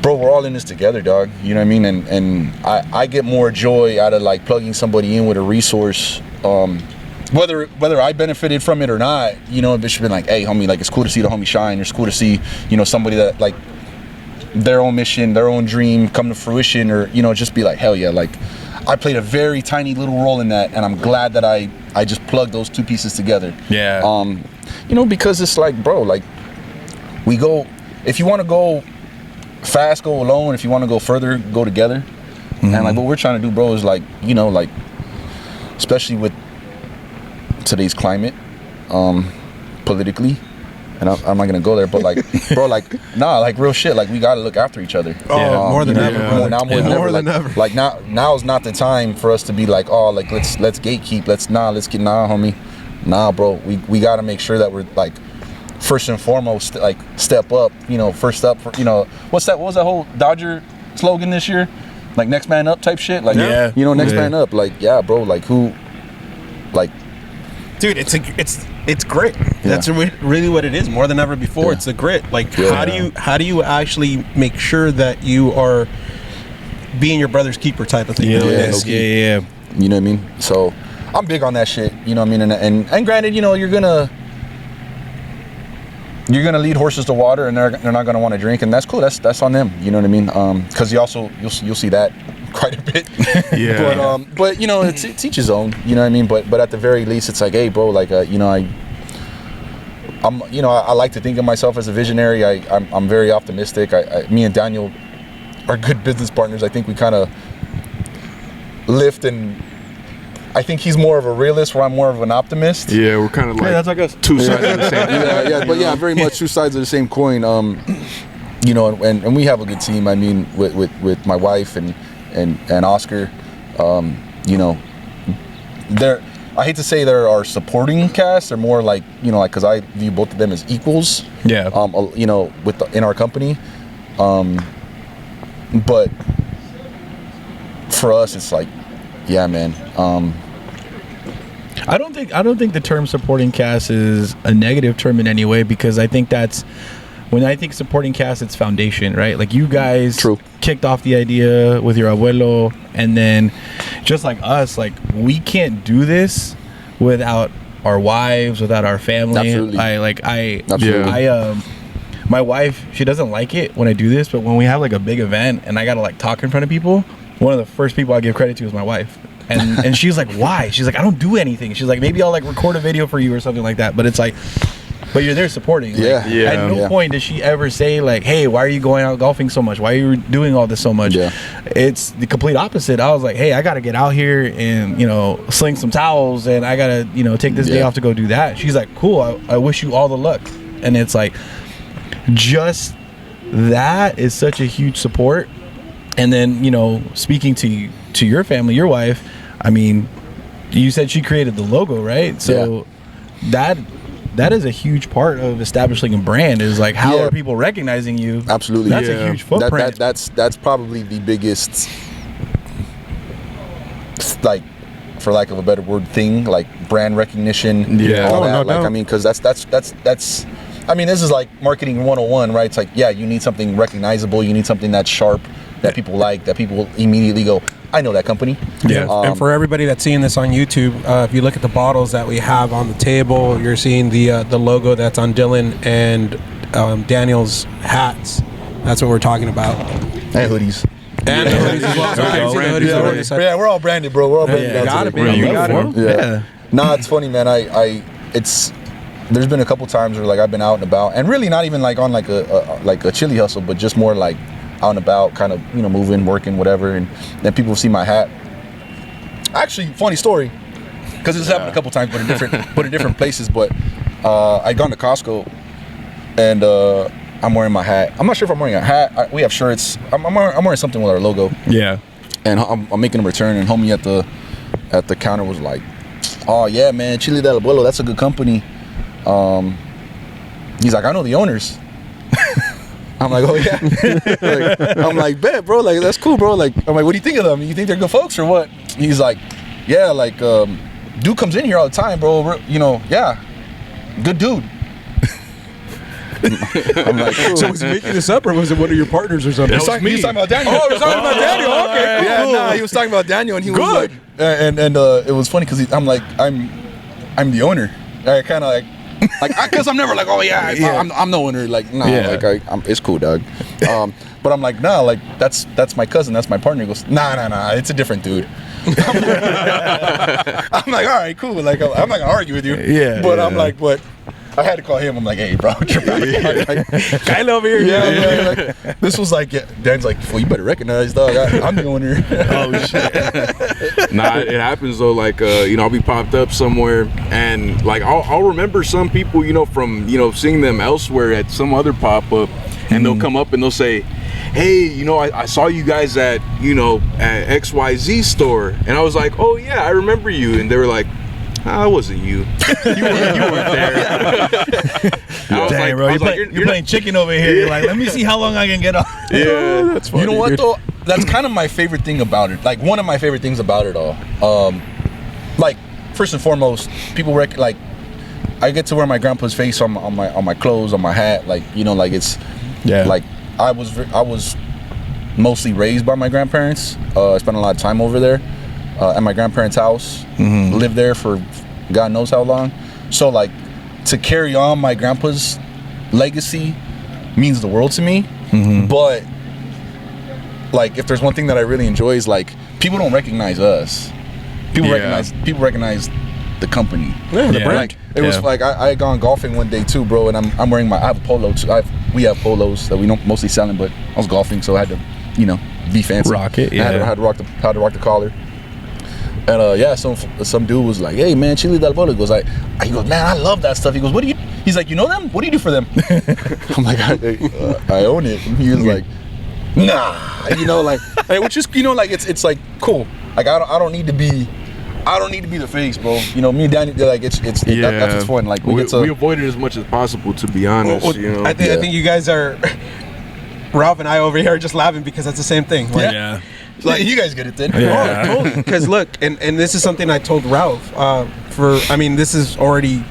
bro, we're all in this together, dog. You know what I mean? And I get more joy out of like plugging somebody in with a resource, whether I benefited from it or not. It's just been like, hey, homie, like, it's cool to see the homie shine. It's cool to see, somebody that like their own mission, their own dream come to fruition, or just be like, hell yeah, like I played a very tiny little role in that, and I'm glad that I just plugged those two pieces together. Yeah. Because it's like, bro, like we go, if you want to go fast, go alone. If you want to go further, go together. And like what we're trying to do, bro, is like, like especially with today's climate, politically, and I'm not gonna go there, but like, bro, like, nah, like real shit, like we gotta look after each other. More than ever, bro. More than ever. Like now's not the time for us to be like, oh, like let's gatekeep. Homie. Nah, bro. We gotta make sure that we're like, first and foremost, like step up. First up. What was that whole Dodger slogan this year? Like next man up type shit. Like next man up. Like bro. Like who? Like, dude, it's grit. That's really what it is. More than ever before, it's the grit. Like, how do you actually make sure that you are being your brother's keeper type of thing? Yeah. You know what I mean? So I'm big on that shit. You know what I mean? And granted, you're gonna lead horses to water, and they're not gonna want to drink, and that's cool. That's on them. You know what I mean? Because you'll see that quite a bit. Yeah. But it's each his own. You know what I mean? But at the very least, it's like, hey, bro, like I like to think of myself as a visionary. I'm very optimistic. Me and Daniel are good business partners. I think we kind of lift, and I think he's more of a realist, where I'm more of an optimist. Yeah, we're kind of like, that's like us. two sides of the same. But very much two sides of the same coin. And we have a good team. I mean, with my wife and Oscar, I hate to say they're our supporting cast. They're more like, because I view both of them as equals. Yeah. In our company, but for us, it's like, yeah, man. I don't think the term supporting cast is a negative term in any way, because I think when I think supporting cast, it's foundation, right? Like you guys kicked off the idea with your abuelo, and then just like us, like we can't do this without our wives, without our family. Absolutely. My wife, she doesn't like it when I do this, but when we have like a big event and I gotta like talk in front of people, one of the first people I give credit to is my wife. And she's like, why? She's like, I don't do anything. She's like, maybe I'll like record a video for you or something like that. But it's like, but you're there supporting. Like, at no point does she ever say like, hey, why are you going out golfing so much? Why are you doing all this so much? Yeah. It's the complete opposite. I was like, hey, I got to get out here and, you know, sling some towels, and I got to, you know, take this day off to go do that. She's like, cool. I wish you all the luck. And it's like, just that is such a huge support. And then, you know, speaking to your family, your wife, I mean, you said she created the logo, right? So that is a huge part of establishing a brand, is like, how are people recognizing you? Absolutely. That's a huge footprint. That's probably the biggest, like, for lack of a better word, thing, like brand recognition. All that. Like, I mean, because that's I mean, this is like marketing 101, right? It's like, you need something recognizable, you need something that's sharp, that people like, that people immediately go, I know that company. And for everybody that's seeing this on YouTube, if you look at the bottles that we have on the table, you're seeing the logo that's on Dillon and Daniel's hats. That's what we're talking about. And hoodies. And the hoodies as well. Yeah, we're all branded, bro. We're all branded. You got it, man. You got it. Yeah. Nah, it's funny, man. There's been a couple times where like I've been out and about, and really not even like on like a chili hustle, but just more like out and about, kind of, you know, moving, working, whatever, and then people see my hat. Actually, funny story, because it's happened a couple times, but in different places. But I gone to Costco, and I'm wearing my hat. I'm not sure if I'm wearing a hat. We have shirts. I'm wearing something with our logo. Yeah. And I'm making a return, and homie at the counter was like, "Oh yeah, man, Chile Del Abuelo, that's a good company." He's like, "I know the owners." I'm like, "Oh yeah." I'm like, "Bet, bro. Like, that's cool, bro." Like, I'm like, "What do you think of them? You think they're good folks or what?" He's like, "Yeah, like, dude comes in here all the time, bro. You know, yeah, good dude." I'm like, cool. So was he making this up, or was it one of your partners or something? He was talking about Daniel. Oh, he was talking about Daniel. Okay, cool. Yeah, nah, he was talking about Daniel, and he was like, and it was funny because I'm like, I'm the owner. I kind of like, because I'm never like, oh yeah, I'm the owner. Like, nah, like it's cool, dog. But I'm like, nah, like that's my cousin, that's my partner. He goes, nah, it's a different dude. I'm like, all right, cool. Like, I'm not gonna argue with you. Yeah. But I'm like, but I had to call him. I'm like, hey, bro, Kyle over here. Yeah. Like, this was like, Dan's like, well, you better recognize, dog. I'm the owner. Oh shit. Nah, it happens though. Like, you know, I'll be popped up somewhere, and like, I'll remember some people, you know, from, you know, seeing them elsewhere at some other pop up, and they'll come up and they'll say, hey, you know, I saw you guys at, you know, at XYZ store, and I was like, oh yeah, I remember you, and they were like, that wasn't you. You weren't there. Dang, bro, you're playing chicken over here. You're like, let me see how long I can get off. Yeah, that's funny. You know what though? That's kind of my favorite thing about it. Like, one of my favorite things about it all. Like, first and foremost, people like, I get to wear my grandpa's face on my clothes, on my hat. Like, you know, like it's like I was mostly raised by my grandparents. I spent a lot of time over there. At my grandparents' house, lived there for God knows how long. So like, to carry on my grandpa's legacy means the world to me. But like, if there's one thing that I really enjoy is like, people don't recognize us. People recognize the company. Yeah, the brand. Like, it was like I had gone golfing one day too, bro, and I'm wearing I have a polo too. We have polos that we don't mostly selling, but I was golfing, so I had to, you know, be fancy. Rock it. I had to rock the collar. And some dude was like, hey man, Chile Del Abuelo. He goes, man, I love that stuff. He goes, he's like, you know them? What do you do for them? I'm like, I own it. And he was like, nah, you know, like, which is, you know, like, it's like, cool. Like, I don't need to be the face, bro. You know, me and Danny, like, that's what's fun. Like, we avoid it as much as possible, to be honest. You know, I think you guys are, Ralph and I over here are just laughing because that's the same thing. Like, like, you guys get it then. Yeah. Oh, totally. Because look, and this is something I told Ralph. This is already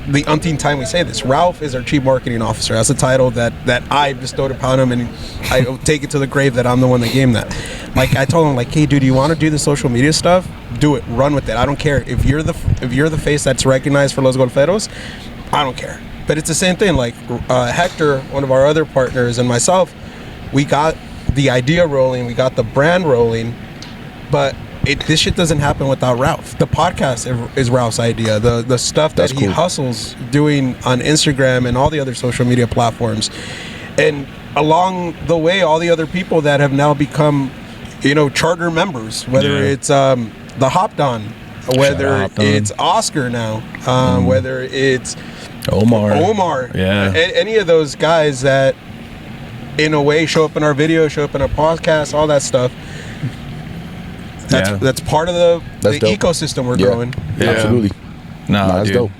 the umpteenth time we say this. Ralph is our chief marketing officer. That's a title that I bestowed upon him, and I take it to the grave that I'm the one that gave him that. Like, I told him, like, hey, dude, you want to do the social media stuff? Do it. Run with it. I don't care if you're the face that's recognized for Los Golferos. I don't care. But it's the same thing. Like Hector, one of our other partners, and myself, we got the idea rolling, we got the brand rolling, but this shit doesn't happen without Ralph. The podcast is Ralph's idea. The stuff that he hustles doing on Instagram and all the other social media platforms. And along the way, all the other people that have now become, charter members, whether it's the Hopped On, whether it's Oscar now, whether it's Omar. Yeah. Any of those guys that, in a way, show up in our videos, show up in our podcast, all that stuff. That's part of the ecosystem we're growing. Yeah, absolutely. No, that's dude. dope.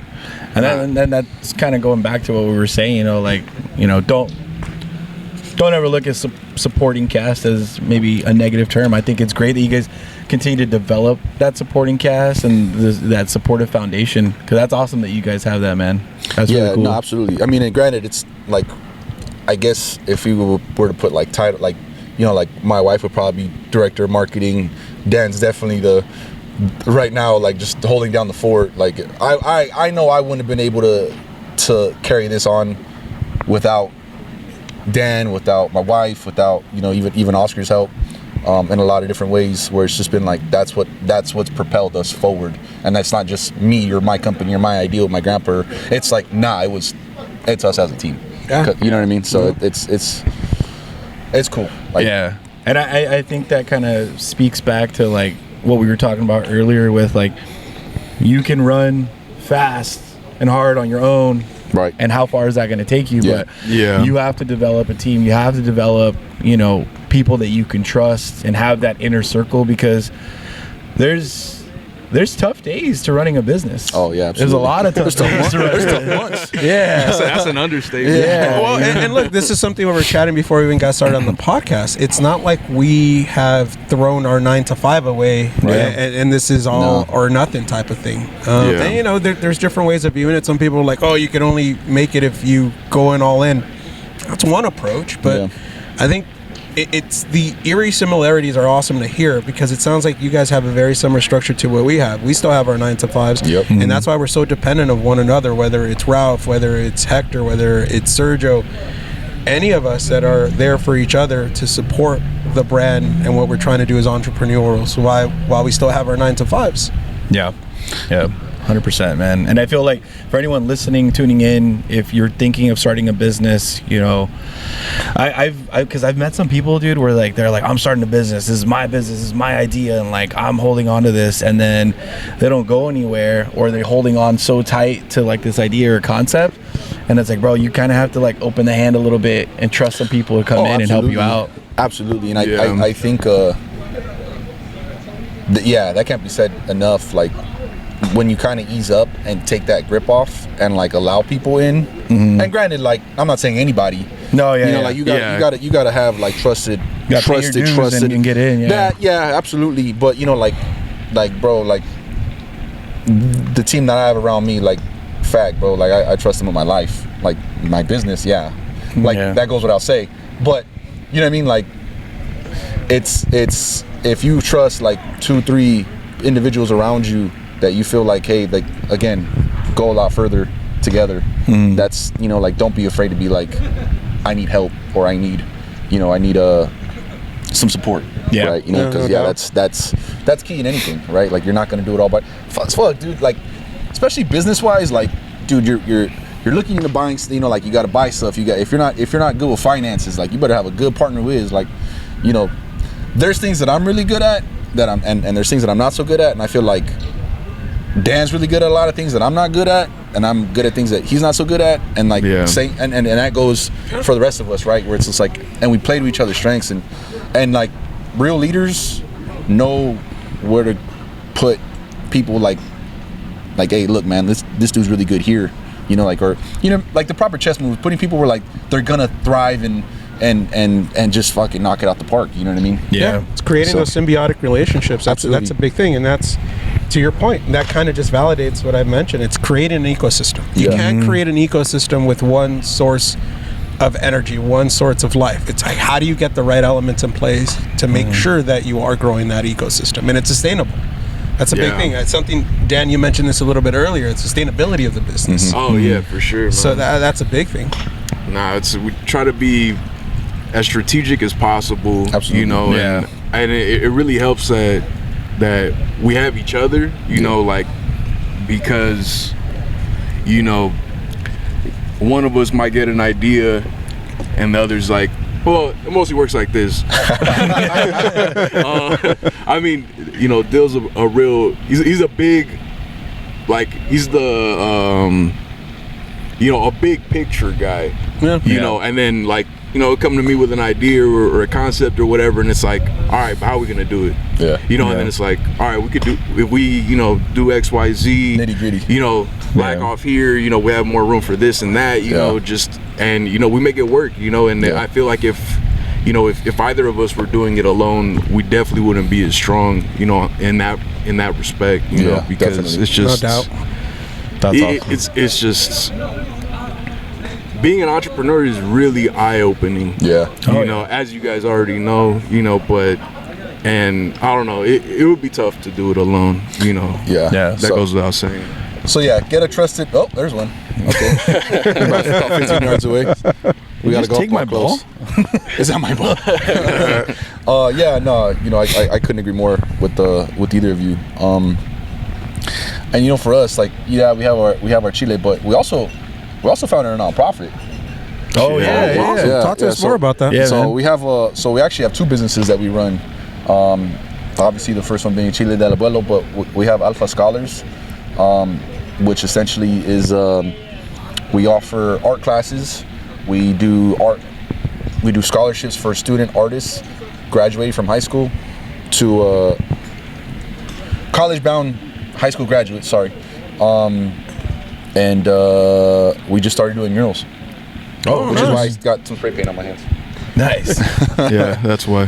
And then that's kind of going back to what we were saying. Don't ever look at supporting cast as maybe a negative term. I think it's great that you guys continue to develop that supporting cast and that supportive foundation, because that's awesome that you guys have that, man. That's really cool. No, absolutely. I mean, and granted, it's like, I guess if we were to put like title, like, like my wife would probably be director of marketing. Dan's definitely right now, like, just holding down the fort. Like, I know I wouldn't have been able to carry this on without Dan, without my wife, without even Oscar's help in a lot of different ways, where it's just been like that's what's propelled us forward. And that's not just me or my company or my idea with my grandpa. It's like, it's us as a team. Yeah. You know what I mean? So it's cool. Like, yeah. And I think that kind of speaks back to like what we were talking about earlier with, like, you can run fast and hard on your own, right? And how far is that going to take you? Yeah. But you have to develop a team. You have to develop, people that you can trust and have that inner circle, because there's tough days to running a business. Oh yeah, absolutely. There's a lot of tough days to There's tough months. Yeah, that's an understatement. Yeah. Well, and look, this is something we were chatting before we even got started on the podcast. It's not like we have thrown our 9 to 5 away, right. and this is all or nothing type of thing. And there's different ways of viewing it. Some people are like, oh, you can only make it if you go in all in. That's one approach, but I think it's the eerie similarities are awesome to hear, because it sounds like you guys have a very similar structure to what we have. We still have our 9 to 5s, and that's why we're so dependent of one another, whether it's Ralph, whether it's Hector, whether it's Sergio, any of us that are there for each other to support the brand and what we're trying to do as entrepreneurs while we still have our 9 to 5s. Yeah. 100%, man. And I feel like for anyone listening, tuning in, if you're thinking of starting a business, I've met some people, dude, where they're like, I'm starting a business. This is my business. This is my idea. And like, I'm holding on to this. And then they don't go anywhere, or they're holding on so tight to like this idea or concept. And it's like, bro, you kind of have to like open the hand a little bit and trust some people to come in and help you out. Absolutely. And I think, that can't be said enough. Like, when you kind of ease up and take that grip off and like allow people in, and granted, like, I'm not saying anybody. No, yeah, like you gotta have like trusted and get in. Absolutely. But bro, like the team that I have around me, like, fact, bro, like I trust them with my life, like my business, that goes without saying. But you know what I mean? Like, it's if you trust like 2-3 individuals around you that you feel like, hey, like, again, go a lot further together. That's, like, don't be afraid to be like, I need help, or I need some support. Right? Because that's key in anything, right? Like, you're not gonna do it all, but fuck, dude, like, especially business wise, like, dude, you're looking into buying, like, you gotta buy stuff. If you're not good with finances, like, you better have a good partner who is, like, there's things that I'm really good at and there's things that I'm not so good at, and I feel like Dan's really good at a lot of things that I'm not good at, and I'm good at things that he's not so good at, and like and that goes for the rest of us, right? Where it's just like, and we play to each other's strengths, and like real leaders know where to put people, like, hey, look, man, this dude's really good here, like the proper chess moves, putting people where like they're gonna thrive and just fucking knock it out the park. You know what I mean? Yeah. It's creating those symbiotic relationships. That's a big thing, and that's to your point, that kind of just validates what I mentioned. It's creating an ecosystem. You can't create an ecosystem with one source of energy, one source of life. It's like, how do you get the right elements in place to make sure that you are growing that ecosystem and it's sustainable? That's a big thing. It's something, Dan, you mentioned this a little bit earlier. It's sustainability of the business. Oh yeah, for sure, man. So that's a big thing. Nah, we try to be as strategic as possible. Absolutely. You know, and it really helps that we have each other, you know, like, because, you know, one of us might get an idea and the other's like, well, it mostly works like this. I mean, you know, Dill's a real, he's a big, like, he's the, you know, a big picture guy, you know, and then, like, you know, come to me with an idea or a concept or whatever, and it's like, all right, but how are we gonna do it? You know, and then it's like, all right, we could do, if we, you know, do X, Y, Z, nitty gritty, you know, back off here, you know, we have more room for this and that, you know, just, and, you know, we make it work, you know, and I feel like if, you know, if either of us were doing it alone, we definitely wouldn't be as strong, you know, in that respect, you know, because definitely. It's just, no doubt. That's awesome. It's just, being an entrepreneur is really eye-opening. You know, as you guys already know, you know, and I don't know, it would be tough to do it alone, you know. That goes without saying. So get a trusted, oh, there's one. Okay. about 15 yards away. We got to go take my ball. Is that my ball? No, you know, I couldn't agree more with either of you. And you know, for us, like, we have our Chile, but we also founded a nonprofit. Talk to us more about that. We actually have two businesses that we run. Obviously, the first one being Chile Del Abuelo, but we have Alpha Scholars, which essentially is we offer art classes. We do scholarships for student artists graduating from high school to college-bound high school graduates. Sorry. And we just started doing murals. Which is why I got some spray paint on my hands. Nice. Yeah, that's why.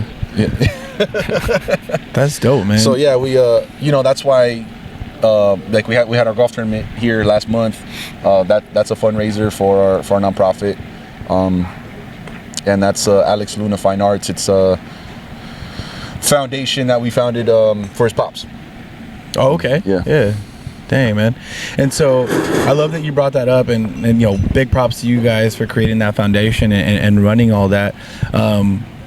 That's dope, man. So we you know, that's why like we had our golf tournament here last month. That's a fundraiser for our nonprofit. And that's Alex Luna Fine Arts. It's a foundation that we founded for his pops. Oh, okay. Yeah. Dang, man. And so I love that you brought that up, and you know, big props to you guys for creating that foundation and running all that.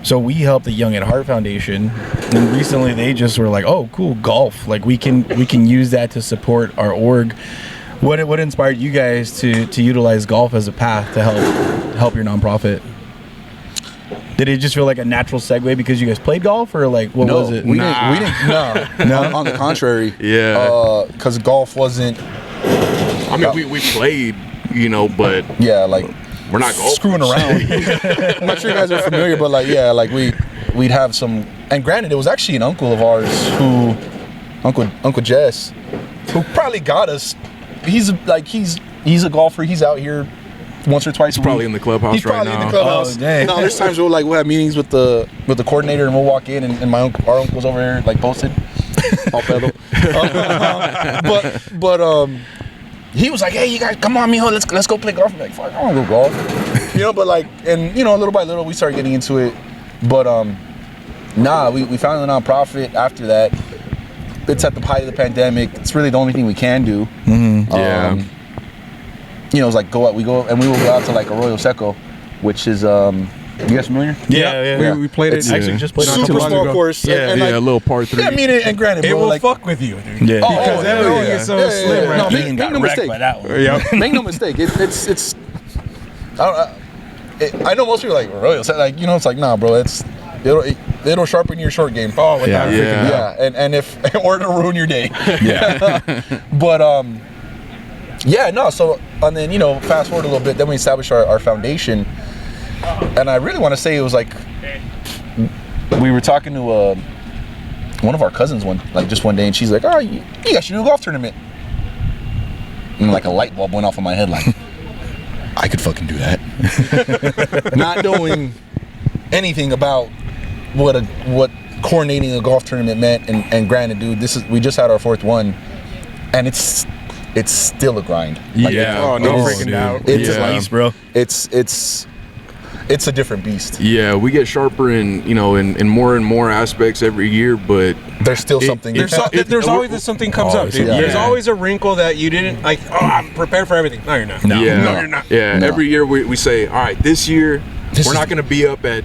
So we helped the Young at Heart Foundation, and recently they just were like, oh, cool, golf. Like we can use that to support our org. What inspired you guys to utilize golf as a path to help your nonprofit? Did it just feel like a natural segue because you guys played golf, or like what was it? We didn't. No. On the contrary. Because golf wasn't. I mean, we played, you know, but like we're not golfers. Screwing around. I'm not sure you guys are familiar, but like we'd have some. And granted, it was actually an uncle of ours Uncle Jess, who probably got us. He's a golfer. He's out here once or twice a week. Probably in the clubhouse right now. He's probably in the clubhouse. Oh, dang. No, there's times we'll have meetings with the coordinator, and we'll walk in, and our uncle's over there like posted. All pedo. But he was like, "Hey, you guys, come on, mijo, let's go play golf." I'm like, "Fuck, I don't want to go golf," you know. But like, and you know, little by little, we started getting into it. But we founded a nonprofit after that. It's at the height of the pandemic. It's really the only thing we can do. Mm-hmm. You know, it's like we will go out to like Arroyo Seco, which is you guys familiar? Yeah. We played it. Actually, just played super small course. And like, a little par 3. Yeah, I mean, and granted, it bro, will like, fuck with you, dude. Yeah. Because everyone gets so slim, right? No, make no wrecked mistake. by that one. Make no mistake. It's. I know most people are like Arroyo, like, you know, it's like, nah, bro. It'll sharpen your short game. Oh, without freaking out. And if or it'll ruin your day. But so, and then, you know, fast forward a little bit, then we established our foundation, and I really want to say it was like we were talking to one of our cousins one day, and she's like, "Oh, you guys should do a golf tournament," and like a light bulb went off in my head, like, I could fucking do that. Not knowing anything about what coordinating a golf tournament meant, and granted, dude, we just had our fourth one. and it's still a grind. Oh, no freaking doubt. It's a beast, bro. It's a different beast. Yeah, we get sharper in more and more aspects every year, but there's still something. There's always something comes up, dude. Yeah. There's always a wrinkle that you didn't like. Oh, I'm prepared for everything. No, you're not. No, you're not. Yeah, No. every year we say, all right, this year we're not going to be up at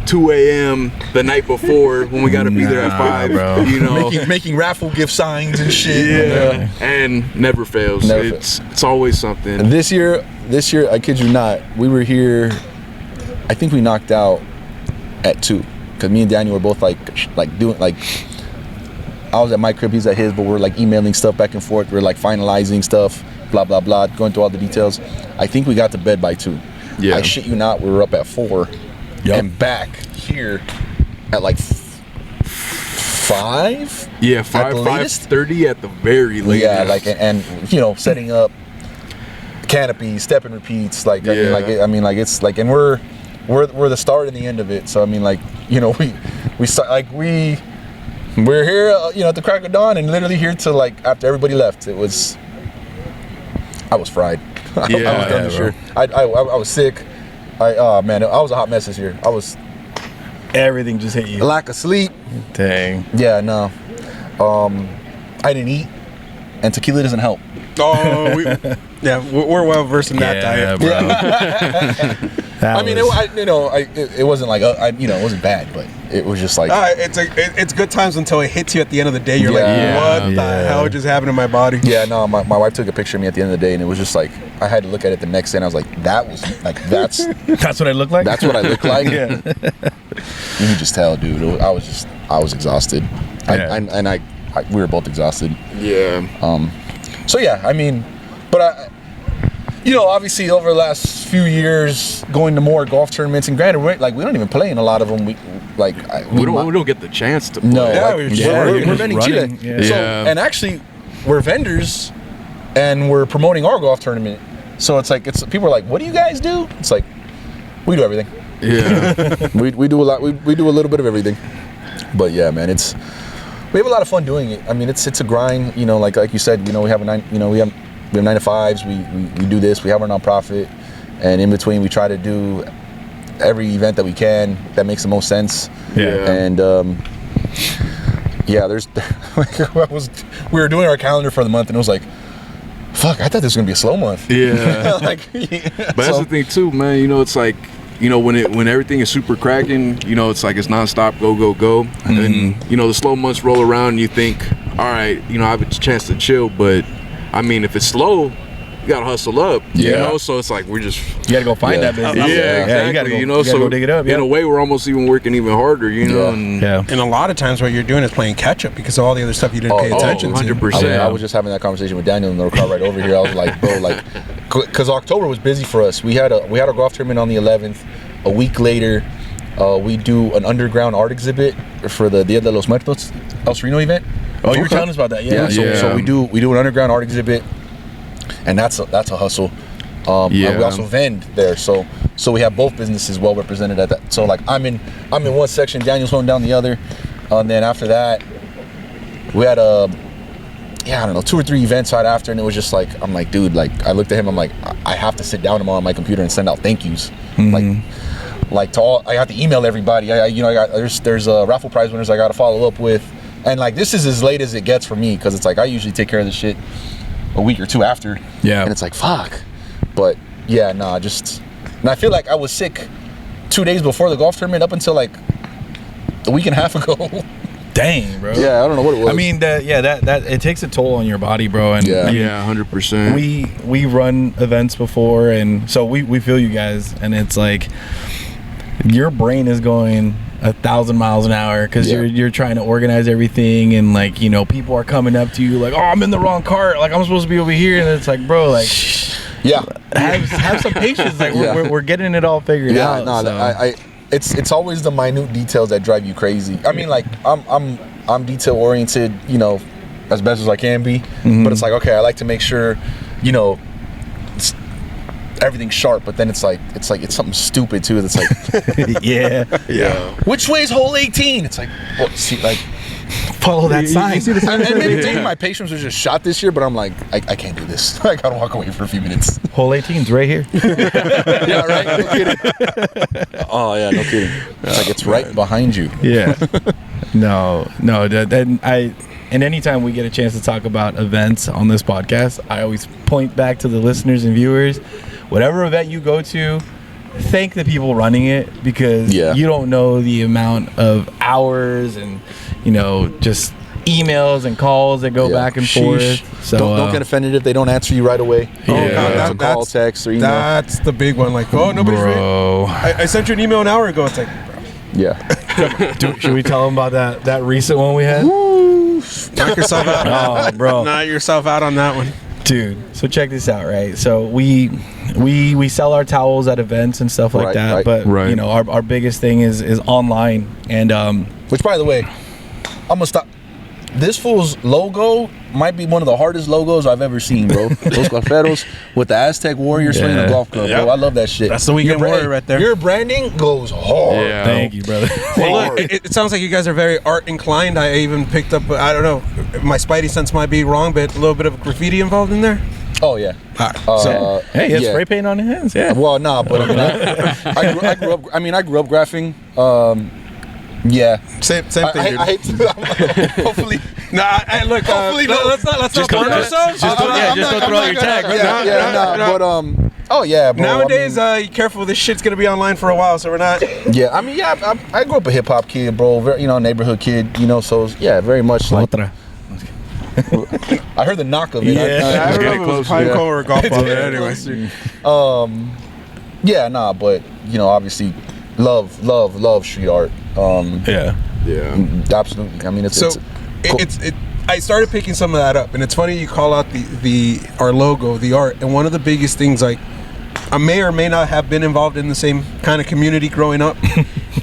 2 a.m. the night before when we got to be there at 5, bro. you know. making raffle gift signs and shit. Yeah, and never fails. It's always something. And this year, I kid you not, we were here. I think we knocked out at 2, because me and Daniel were both like doing like. I was at my crib, he's at his, but we're like emailing stuff back and forth. We're like finalizing stuff, blah blah blah, going through all the details. I think we got to bed by 2. Yeah. I shit you not, we were up at 4, and back here at like 5. Yeah, at the 5:30 at the very latest. Yeah, like and you know, setting up canopy, step and repeats, like I mean, it's like, and we're the start and the end of it. So I mean, like, you know, we start like we're here, you know, at the crack of dawn, and literally here till like after everybody left. I was fried. Yeah, I was done this year. I was sick. Man, I was a hot mess this year. Everything just hit you. Lack of sleep. Dang. Yeah, no. I didn't eat, and tequila doesn't help. Oh, we're well versed in that diet. Bro. I mean, it wasn't like it wasn't bad, but it was just like it's good times until it hits you at the end of the day. You're like, what the hell just happened to my body? Yeah, no, my wife took a picture of me at the end of the day, and it was just like I had to look at it the next day, and I was like, that's That's what I look like. that's what I look like. Yeah. You can just tell, dude. I was exhausted. Yeah. We were both exhausted. Yeah. So yeah, I mean, but obviously over the last few years, going to more golf tournaments, and granted, we don't even play in a lot of them. We don't get the chance to play. No, we're vending Chile. Yeah. So, and actually, we're vendors, and we're promoting our golf tournament. So it's people are like, "What do you guys do?" It's like, we do everything. Yeah. we do a lot. We do a little bit of everything. But yeah, man, we have a lot of fun doing it. I mean, it's a grind. You know, like you said, we have we have 9 to 5s. We do this. We have our nonprofit, and in between, we try to do every event that we can that makes the most sense. Yeah. And there's we were doing our calendar for the month, and it was like, fuck, I thought this was gonna be a slow month. Yeah. But that's the thing too, man. You know, it's like, you know, when everything is super cracking, you know, it's like it's nonstop, go, Mm-hmm. and you know, the slow months roll around, and you think, all right, you know, I have a chance to chill, but I mean, if it's slow, you gotta hustle up, you know. So it's like you gotta go find that business. Exactly. You gotta go dig it up. In a way, we're almost even working even harder, you know. And a lot of times, what you're doing is playing catch up because of all the other stuff you didn't pay attention to. 100%. I was just having that conversation with Daniel in the car right over here. I was like, bro, like, because October was busy for us. We had a golf tournament on the 11th. A week later, we do an underground art exhibit for the Dia de los Muertos El Sereno event. Oh, you were telling us about that, So we do an underground art exhibit, and that's a hustle. And we also vend there, so we have both businesses well represented at that. So like I'm in one section, Daniel's holding down the other, and then after that, we had I don't know, 2 or 3 events right after, and it was just like, I'm like, dude, like I looked at him, I'm like, I have to sit down tomorrow on my computer and send out thank yous, like to all. I have to email everybody. There's raffle prize winners I got to follow up with, and like this is as late as it gets for me, because it's like I usually take care of this shit a week or 2 after. Yeah. And it's like, fuck. But yeah, and I feel like I was sick 2 days before the golf tournament up until like a week and a half ago. Dang, bro. Yeah, I don't know what it was. I mean, that it takes a toll on your body, bro. And Yeah. I mean, 100%. We run events before, and so we feel you guys, and it's like your brain is going 1,000 miles an hour because you're trying to organize everything, and like, you know, people are coming up to you like, oh, I'm in the wrong cart, like I'm supposed to be over here, and it's like, bro, like, have some patience, like we're getting it all figured out. It's always the minute details that drive you crazy. I mean, like I'm detail oriented, you know, as best as I can be, but it's like, okay, I like to make sure, you know, everything's sharp, but then it's something stupid too. It's like yeah. Which way is hole 18? It's like, well, see, like follow that sign. You see the sign? And maybe my patience was just shot this year, but I'm like, I can't do this. I gotta walk away for a few minutes. Hole 18's right here. Yeah, right. No kidding. Oh yeah, no kidding. It's like it's right behind you. Yeah. No. And anytime we get a chance to talk about events on this podcast, I always point back to the listeners and viewers. Whatever event you go to, thank the people running it, because you don't know the amount of hours and, just emails and calls that go back and forth. So don't get offended if they don't answer you right away. God, call, text, or email. That's the big one. Like, nobody's ready. I sent you an email an hour ago. It's like, bro. Yeah. Should we tell them about that recent one we had? Knock yourself out. Oh, bro. Knock yourself out on that one. Dude, so check this out, right? So we sell our towels at events and stuff like that, but our biggest thing is online, and which, by the way, I'm gonna stop. This fool's logo might be one of the hardest logos I've ever seen, bro. Los Golferos with the Aztec warrior swinging a golf club, bro. I love that shit. That's the weekend warrior right there. Your branding goes hard. Yeah. Thank you, brother. Well, look, it sounds like you guys are very art inclined. I even picked up, I don't know, my spidey sense might be wrong, but a little bit of graffiti involved in there. Oh yeah. Hey, he has spray paint on his hands. Yeah. Well, nah, but I mean, I grew up graphing. Yeah, same thing. I hate to. Hopefully, look. Hopefully, let's not burn ourselves. Just don't throw out your tag. But bro. Nowadays, you careful. This shit's gonna be online for a while, so we're not. Yeah, I mean, I grew up a hip hop kid, bro. Very, neighborhood kid. So yeah, very much like. I heard the knock of it. Yeah, I remember it was pine cone or a golf ball. Anyway. Yeah, but obviously, love street art. Absolutely. I mean, it's I started picking some of that up, and it's funny you call out our logo, the art, and one of the biggest things, like, I may or may not have been involved in the same kind of community growing up,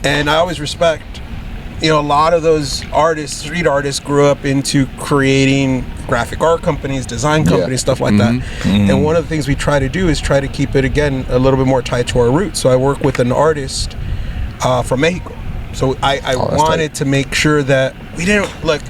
and I always respect, a lot of those artists, street artists, grew up into creating graphic art companies, design companies, stuff like that. And one of the things we try to do is try to keep it, again, a little bit more tied to our roots. So I work with an artist from Mexico. So I wanted to make sure that we didn't look.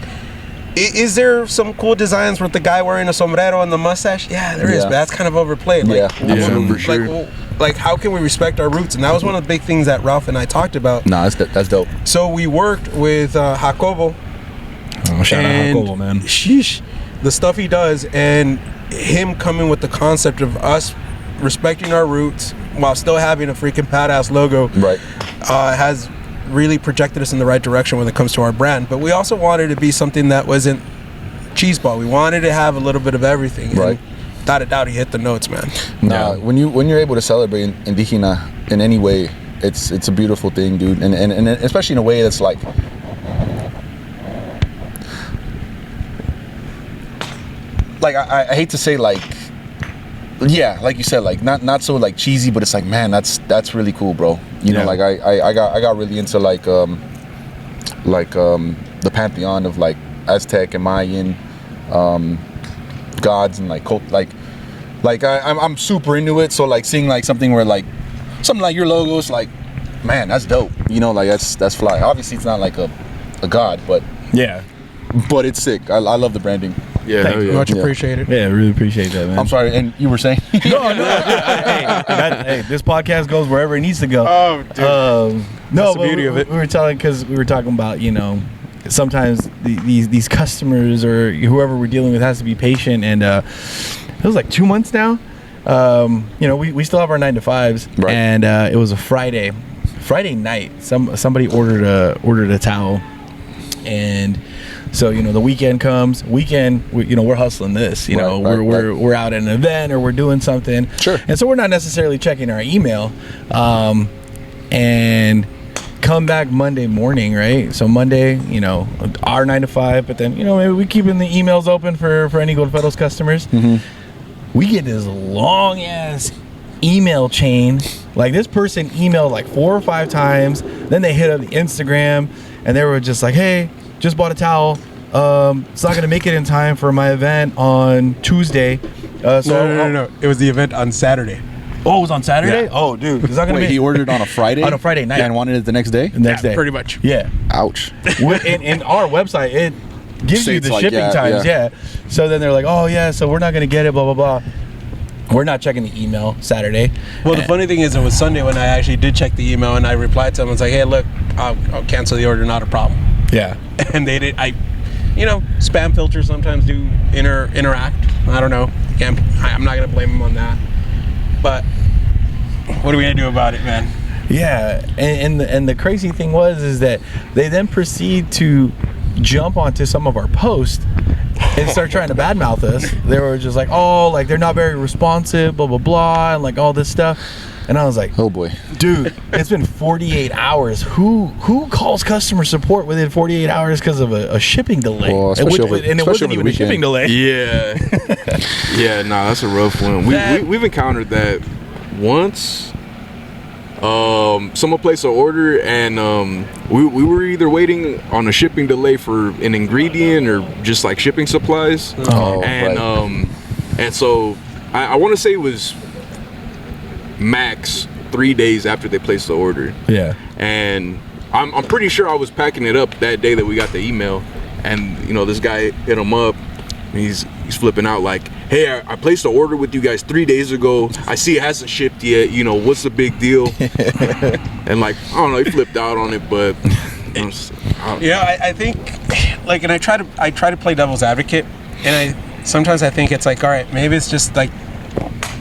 Is there some cool designs with the guy wearing a sombrero and the mustache? Yeah, there is, but that's kind of overplayed. For sure. Like, how can we respect our roots? And that was one of the big things that Ralph and I talked about. Nah, that's dope. So we worked with Jacobo. Oh, shout out Jacobo, man. Sheesh, the stuff he does, and him coming with the concept of us respecting our roots while still having a freaking badass logo. Right. Has really projected us in the right direction when it comes to our brand. But we also wanted it to be something that wasn't cheeseball. We wanted to have a little bit of everything. Right. And without a doubt, he hit the notes, man. Nah, when you're able to celebrate Indígena in any way, it's a beautiful thing, dude. And especially in a way that's like, I hate to say, like, yeah, like you said, like not so like cheesy, but it's like, man, that's really cool, bro. Like I got really into like the pantheon of like Aztec and Mayan gods and like cult, like I'm super into it. So like seeing like something like your logo's like, man, that's dope. Like that's fly. Obviously it's not like a god, but but it's sick. I love the branding. Yeah, much appreciated. Yeah, I really appreciate that, man. I'm sorry, and you were saying? No. Hey, this podcast goes wherever it needs to go. Oh, dude. No, that's the beauty of it. We were talking about, sometimes these customers or whoever we're dealing with has to be patient, and it was like 2 months now. We still have our 9 to 5s, right. And it was a Friday night. Somebody ordered a towel, and so the weekend comes. We're hustling this. We're out at an event or we're doing something. Sure. And so we're not necessarily checking our email, and come back Monday morning, right? So Monday, our 9 to 5, but then maybe we keeping the emails open for any Golferos customers. We get this long ass email chain. Like, this person emailed like 4 or 5 times. Then they hit up the Instagram and they were just like, hey, just bought a towel. It's not gonna make it in time for my event on Tuesday. No. It was the event on Saturday. Oh, it was on Saturday? Yeah. Oh, dude. It's not gonna he ordered on a Friday? On a Friday night. And wanted it the next day? The next day. Pretty much. Yeah. Ouch. In our website, gives you the shipping times. Yeah. So then they're like, oh yeah, so we're not gonna get it. Blah blah blah. We're not checking the email Saturday. Well, the funny thing is, it was Sunday when I actually did check the email, and I replied to them. I was like, hey, look, I'll cancel the order, not a problem. Yeah. And they did. Spam filters sometimes do interact. I don't know. I'm not gonna blame them on that. But what are we gonna do about it, man? Yeah, and the crazy thing is that they then proceed to jump onto some of our posts and start trying to badmouth us. They were just like, oh, like they're not very responsive, blah blah blah, and like all this stuff. And I was like, oh boy, dude, it's been 48 hours. Who calls customer support within 48 hours because of a shipping delay? Well, and it wasn't even a shipping delay. Yeah, yeah, nah, that's a rough one. We've encountered that once. Someone placed an order, and we were either waiting on a shipping delay for an ingredient or just like shipping supplies. And so I want to say it was max 3 days after they placed the order. Yeah. And I'm pretty sure I was packing it up that day that we got the email, and this guy hit him up. He's flipping out like, hey, I placed an order with you guys 3 days ago. I see it hasn't shipped yet. What's the big deal? And like, I don't know, he flipped out on it, but I think like, and I try to play devil's advocate, and sometimes I think it's like, all right, maybe it's just like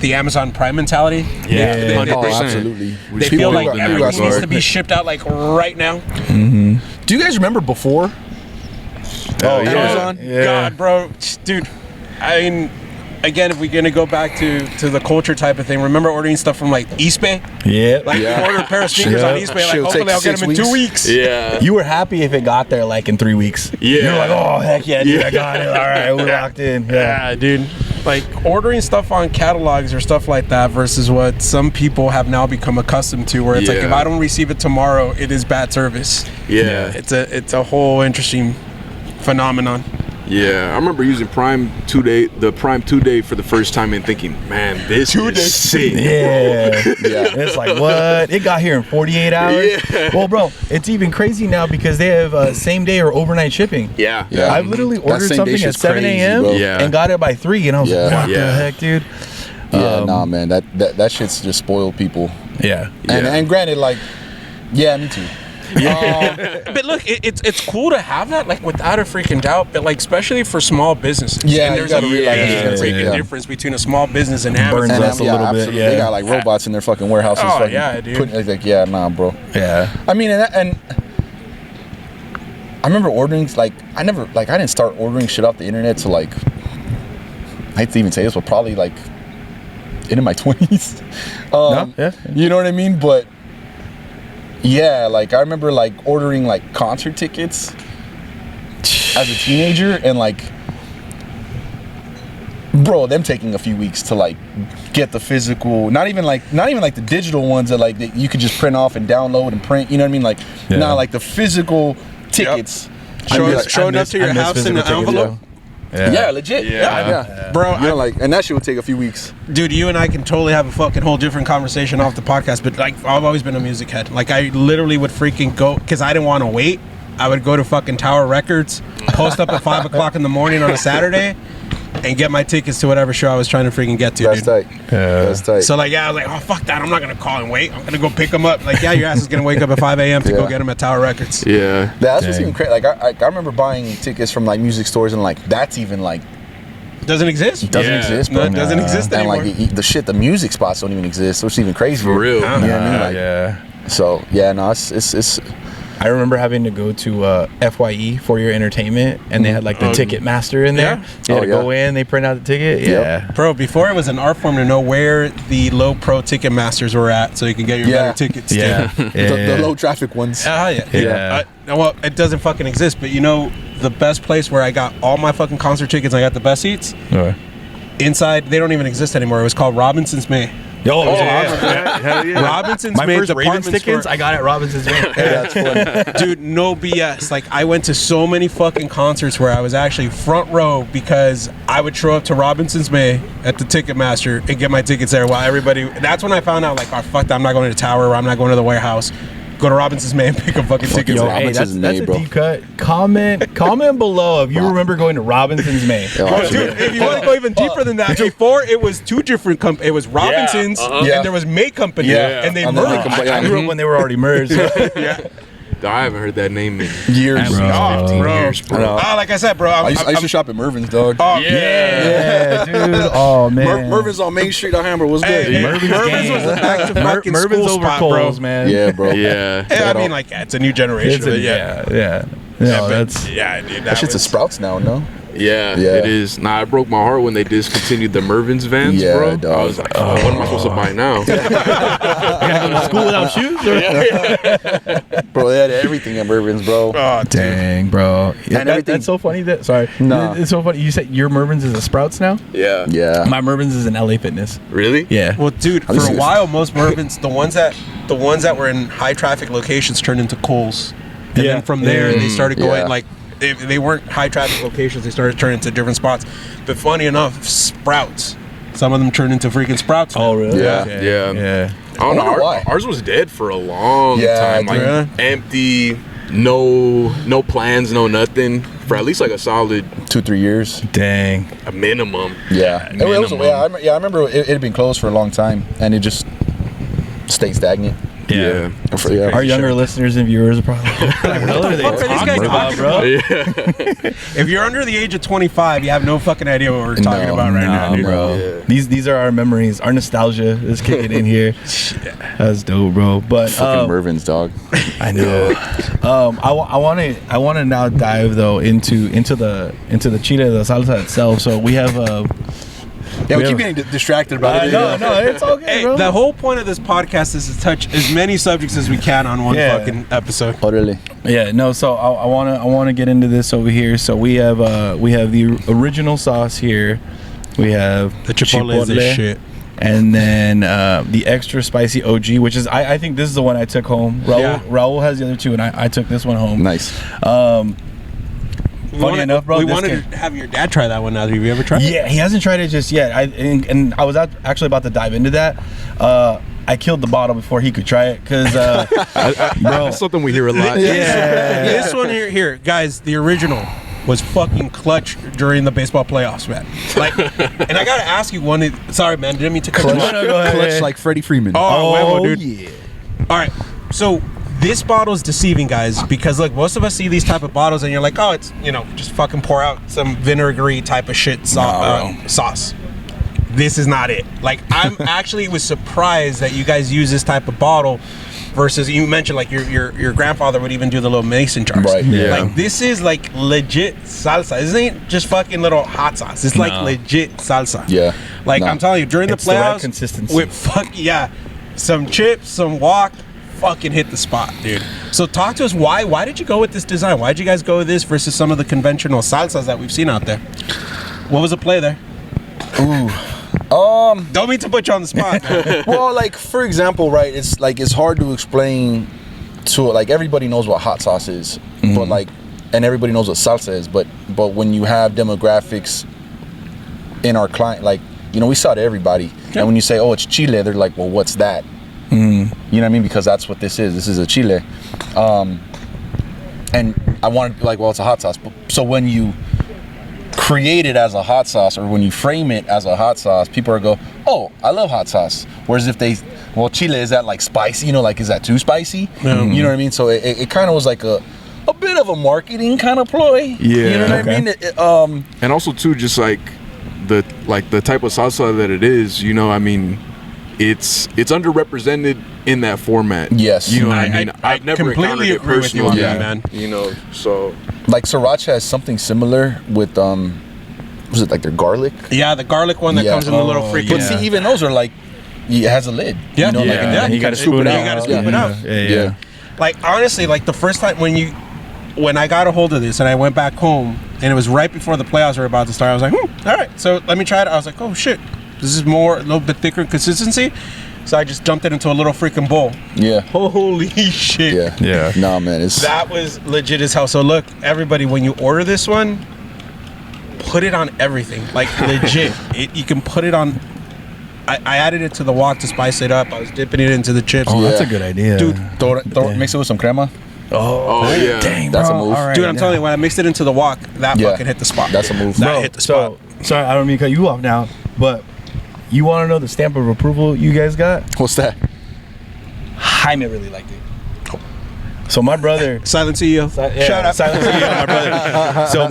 the Amazon Prime mentality. Yeah, 100%. Absolutely. They feel like everything needs to be shipped out like right now. Mm-hmm. Do you guys remember before? Oh, Amazon? Yeah. God, bro. Dude, I mean, again, if we're going to go back to the culture type of thing, remember ordering stuff from like Eastbay? Yeah. Like, you order a pair of sneakers on Eastbay, like, hopefully I'll get them in 2 weeks. Yeah. You were happy if it got there like in 3 weeks. Yeah. You're like, oh, heck yeah, dude, I got it. All right, we're locked in. Yeah, dude. Like, ordering stuff on catalogs or stuff like that versus what some people have now become accustomed to, where it's like, if I don't receive it tomorrow, it is bad service. Yeah. It's a whole interesting phenomenon. Yeah, I remember using the Prime 2-day for the first time and thinking, man, this is sick. Yeah. It's like, what? It got here in 48 hours? Yeah. Well, bro, it's even crazy now because they have same day or overnight shipping. Yeah. I literally ordered something at 7 a.m. and got it by 3, and I was like, what the heck, dude? Yeah, nah, man, that shit's just spoiled people. Yeah. And granted, like, yeah, me too. But look, it's cool to have that, like, without a freaking doubt, but like, especially for small businesses. Yeah, and there's a freaking difference between a small business and Burns Amazon. us a little bit. Yeah. They got like robots in their fucking warehouses. Oh, fucking yeah, dude. Like, yeah, nah, bro. Yeah. I mean, and I remember ordering, like, I didn't start ordering shit off the internet till like, I hate to even say this, but probably like into my 20s. You know what I mean? But yeah, like, I remember like ordering like concert tickets as a teenager, and like, bro, them taking a few weeks to like get the physical, not even like the digital ones that like that you could just print off and download and print, you know what I mean? Like, nah, like the physical tickets. Showing up to your house in an envelope. Yeah, legit. Yeah. Bro, and that shit would take a few weeks. Dude, you and I can totally have a fucking whole different conversation off the podcast, but like, I've always been a music head. Like, I literally would freaking go, because I didn't want to wait. I would go to fucking Tower Records, post up at 5 o'clock in the morning on a Saturday, and get my tickets to whatever show I was trying to freaking get to. That's dude. tight. That's tight. So like, I was like, oh, fuck that, I'm not gonna call and wait. I'm gonna go pick them up. Like, yeah, your ass is gonna wake up at 5 a.m. to go get them at Tower Records. Yeah. That's what's even crazy. Like, I remember buying tickets from like music stores, and like, that's even like doesn't exist. It doesn't exist, bro. No, it doesn't exist anymore. And like the music spots don't even exist. So it's even crazy. For real. You know what I mean? Like, Yeah. So yeah, no, it's. I remember having to go to FYE for your entertainment, and they had like the ticket master in there. So you had to go in, they print out the ticket. Yeah. Bro, before it was an art form to know where the low pro ticket masters were at, so you can get your better tickets. Yeah. The low traffic ones. Well, it doesn't fucking exist, but you know the best place where I got all my fucking concert tickets and I got the best seats? Inside, they don't even exist anymore. It was called Robinson's May. Hell yeah. Robinson's My May first Ravens department tickets, store. I got at Robinson's May. That's funny. Dude, no BS. Like, I went to so many fucking concerts where I was actually front row because I would show up to Robinson's May at the Ticketmaster and get my tickets there while everybody. That's when I found out, like, oh, fuck that, I'm not going to the Tower, or I'm not going to the warehouse. go to Robinson's May and pick up fucking tickets. Yo, Like, hey, that's Robinson's May, a bro. deep cut. Comment below if you remember going to Robinson's May. oh, dude, if you want to go even deeper than that, before it was two different companies. It was Robinson's Yeah. and there was May Company. Yeah. And they And then they merged. combined- I grew up when they were already merged. I haven't heard that name in Years. Bro. 15 bro. years, bro. Like I said, bro. I used to shop at Mervin's, dog. Yeah, dude. Oh man. Mervin's on Main Street, Alhambra was good. Hey, Mervin's Mervin's game. was the back to fucking Mervin's school over spot, Coles, bro. man. Yeah, bro. Yeah. Yeah, I mean, like, it's a new generation. It's of a, it, yeah. No, that's yeah, dude. That shit's a was- Sprouts now, no? Yeah, Yeah. it is. Nah, I broke my heart when they discontinued the Mervin's vans, Yeah, bro. dog. I was like, oh, what am I supposed to buy now? gotta go to school without shoes. Bro, they had everything at Mervin's, bro. Oh, dude. Dang, bro. And everything- That's so funny. That sorry. Nah. It's so funny. You said your Mervin's is a Sprouts now. Yeah. Yeah. My Mervin's is an LA Fitness. Really? Yeah. Well, dude, for least a it's- while, most Mervin's, the ones that were in high traffic locations turned into Kohl's, and Yeah. then from there they started going Yeah. like they weren't high traffic locations. They started turning into different spots. But funny enough, Sprouts, some of them turned into freaking Sprouts. Oh really? Yeah. Okay. Yeah. Yeah. I don't know. wonder why. Ours was dead for a long Yeah, time. Like yeah. empty, no plans, no nothing for at least like a solid 2-3 years. Dang. a minimum. Yeah. It was, Minimum. I remember it had been closed for a long time, and it just stayed stagnant. Yeah. Yeah. Our younger listeners and viewers are probably like, what the hell are they What the fuck are these talking guys about, bro? Yeah. If you're under the age of 25, you have no fucking idea what we're talking No, about right now, Nah, dude. bro. Yeah. These are our memories. Our nostalgia is kicking in here. That's dope, bro. But Fucking Mervin's, dog. I know. I want to now dive though into the chile de salsa itself. So we have Yeah, we Yeah. keep getting distracted about it. no, it's all good, Hey, bro. the whole point of this podcast is to touch as many subjects as we can on one Yeah. fucking episode. Oh, really? Yeah, no. So I wanna get into this over here. So we have the original sauce here. We have The chipotle is this shit. and then the extra spicy OG, which is I think this is the one I took home. Raul has the other two, and I took this one home. Nice. Funny enough, bro. We this wanted came- to have your dad try that one now. Have you ever tried it? Yeah, he hasn't tried it just yet. And I was actually about to dive into that. I killed the bottle before he could try it because, bro. That's something we hear a lot. This one here, guys, the original was fucking clutch during the baseball playoffs, man. Like, and I gotta ask you one. Sorry, man, didn't mean to cut you off. No, go ahead. Clutch like Freddie Freeman. Oh, huevo, dude. yeah. All right, so this bottle is deceiving, guys, because like most of us see these type of bottles and you're like, oh, it's just fucking pour out some vinegary type of shit sauce. This is not it. Like I'm actually was surprised that you guys use this type of bottle versus you mentioned like your grandfather would even do the little mason jars. Right. Yeah. Like this is like legit salsa. This ain't just fucking little hot sauce. It's like No. legit salsa. Yeah. Like No. I'm telling you, during It's the the right playoffs, consistency. with some chips, some wok, fucking hit the spot, dude. So talk to us. Why did you go with this design? Why did you guys go with this versus some of the conventional salsas that we've seen out there? What was the play there? Don't mean to put you on the spot. man. Well, like for example, right? It's hard to explain to like everybody knows what hot sauce is, but like, and everybody knows what salsa is, but when you have demographics in our client, like we sell to everybody, and when you say, oh, it's chile, they're like, well, what's that? You know what I mean? Because that's what this is. This is a chile, and I wanted like, well, it's a hot sauce. So when you create it as a hot sauce, or when you frame it as a hot sauce, people are go, oh, I love hot sauce. Whereas if they, well, chile, is that like spicy? Like, is that too spicy? You know what I mean? So it kind of was like a bit of a marketing kind of ploy. You know what I mean? And also too, just like the type of salsa that it is, I mean, it's underrepresented in that format. Yes. You know what I mean? I I've never completely encountered it agree with you personally. on that, man. So Like Sriracha has something similar with was it like their garlic? Yeah, the garlic one that Yeah. comes in the little Oh, freaking. But see, even those are like, it has a lid. Yeah. You know, like, Yeah. you gotta scoop it You out. gotta scoop it out. Yeah. Like honestly, like the first time when I got a hold of this and I went back home and it was right before the playoffs were about to start, I was like, all right, so let me try it. I was like, oh shit, this is a little bit thicker in consistency. So I just dumped it into a little freaking bowl. Yeah. Holy shit. Yeah. Yeah. Nah, man, it's That was legit as hell. So look, everybody, when you order this one, put it on everything. Like legit. You can put it on I added it to the wok to spice it up. I was dipping it into the chips. Oh, that's a good idea, dude. Mix it with some crema. Oh yeah, dang, that's bro. a move, All right, dude. I'm telling you, when I mixed it into the wok, that fucking hit the spot. That's a move. That hit the spot. So, sorry, I don't mean to cut you off now, but you want to know the stamp of approval you guys got? What's that? Jaime really liked it. So my brother, Silent CEO. Shout out. Silent CEO, my brother. So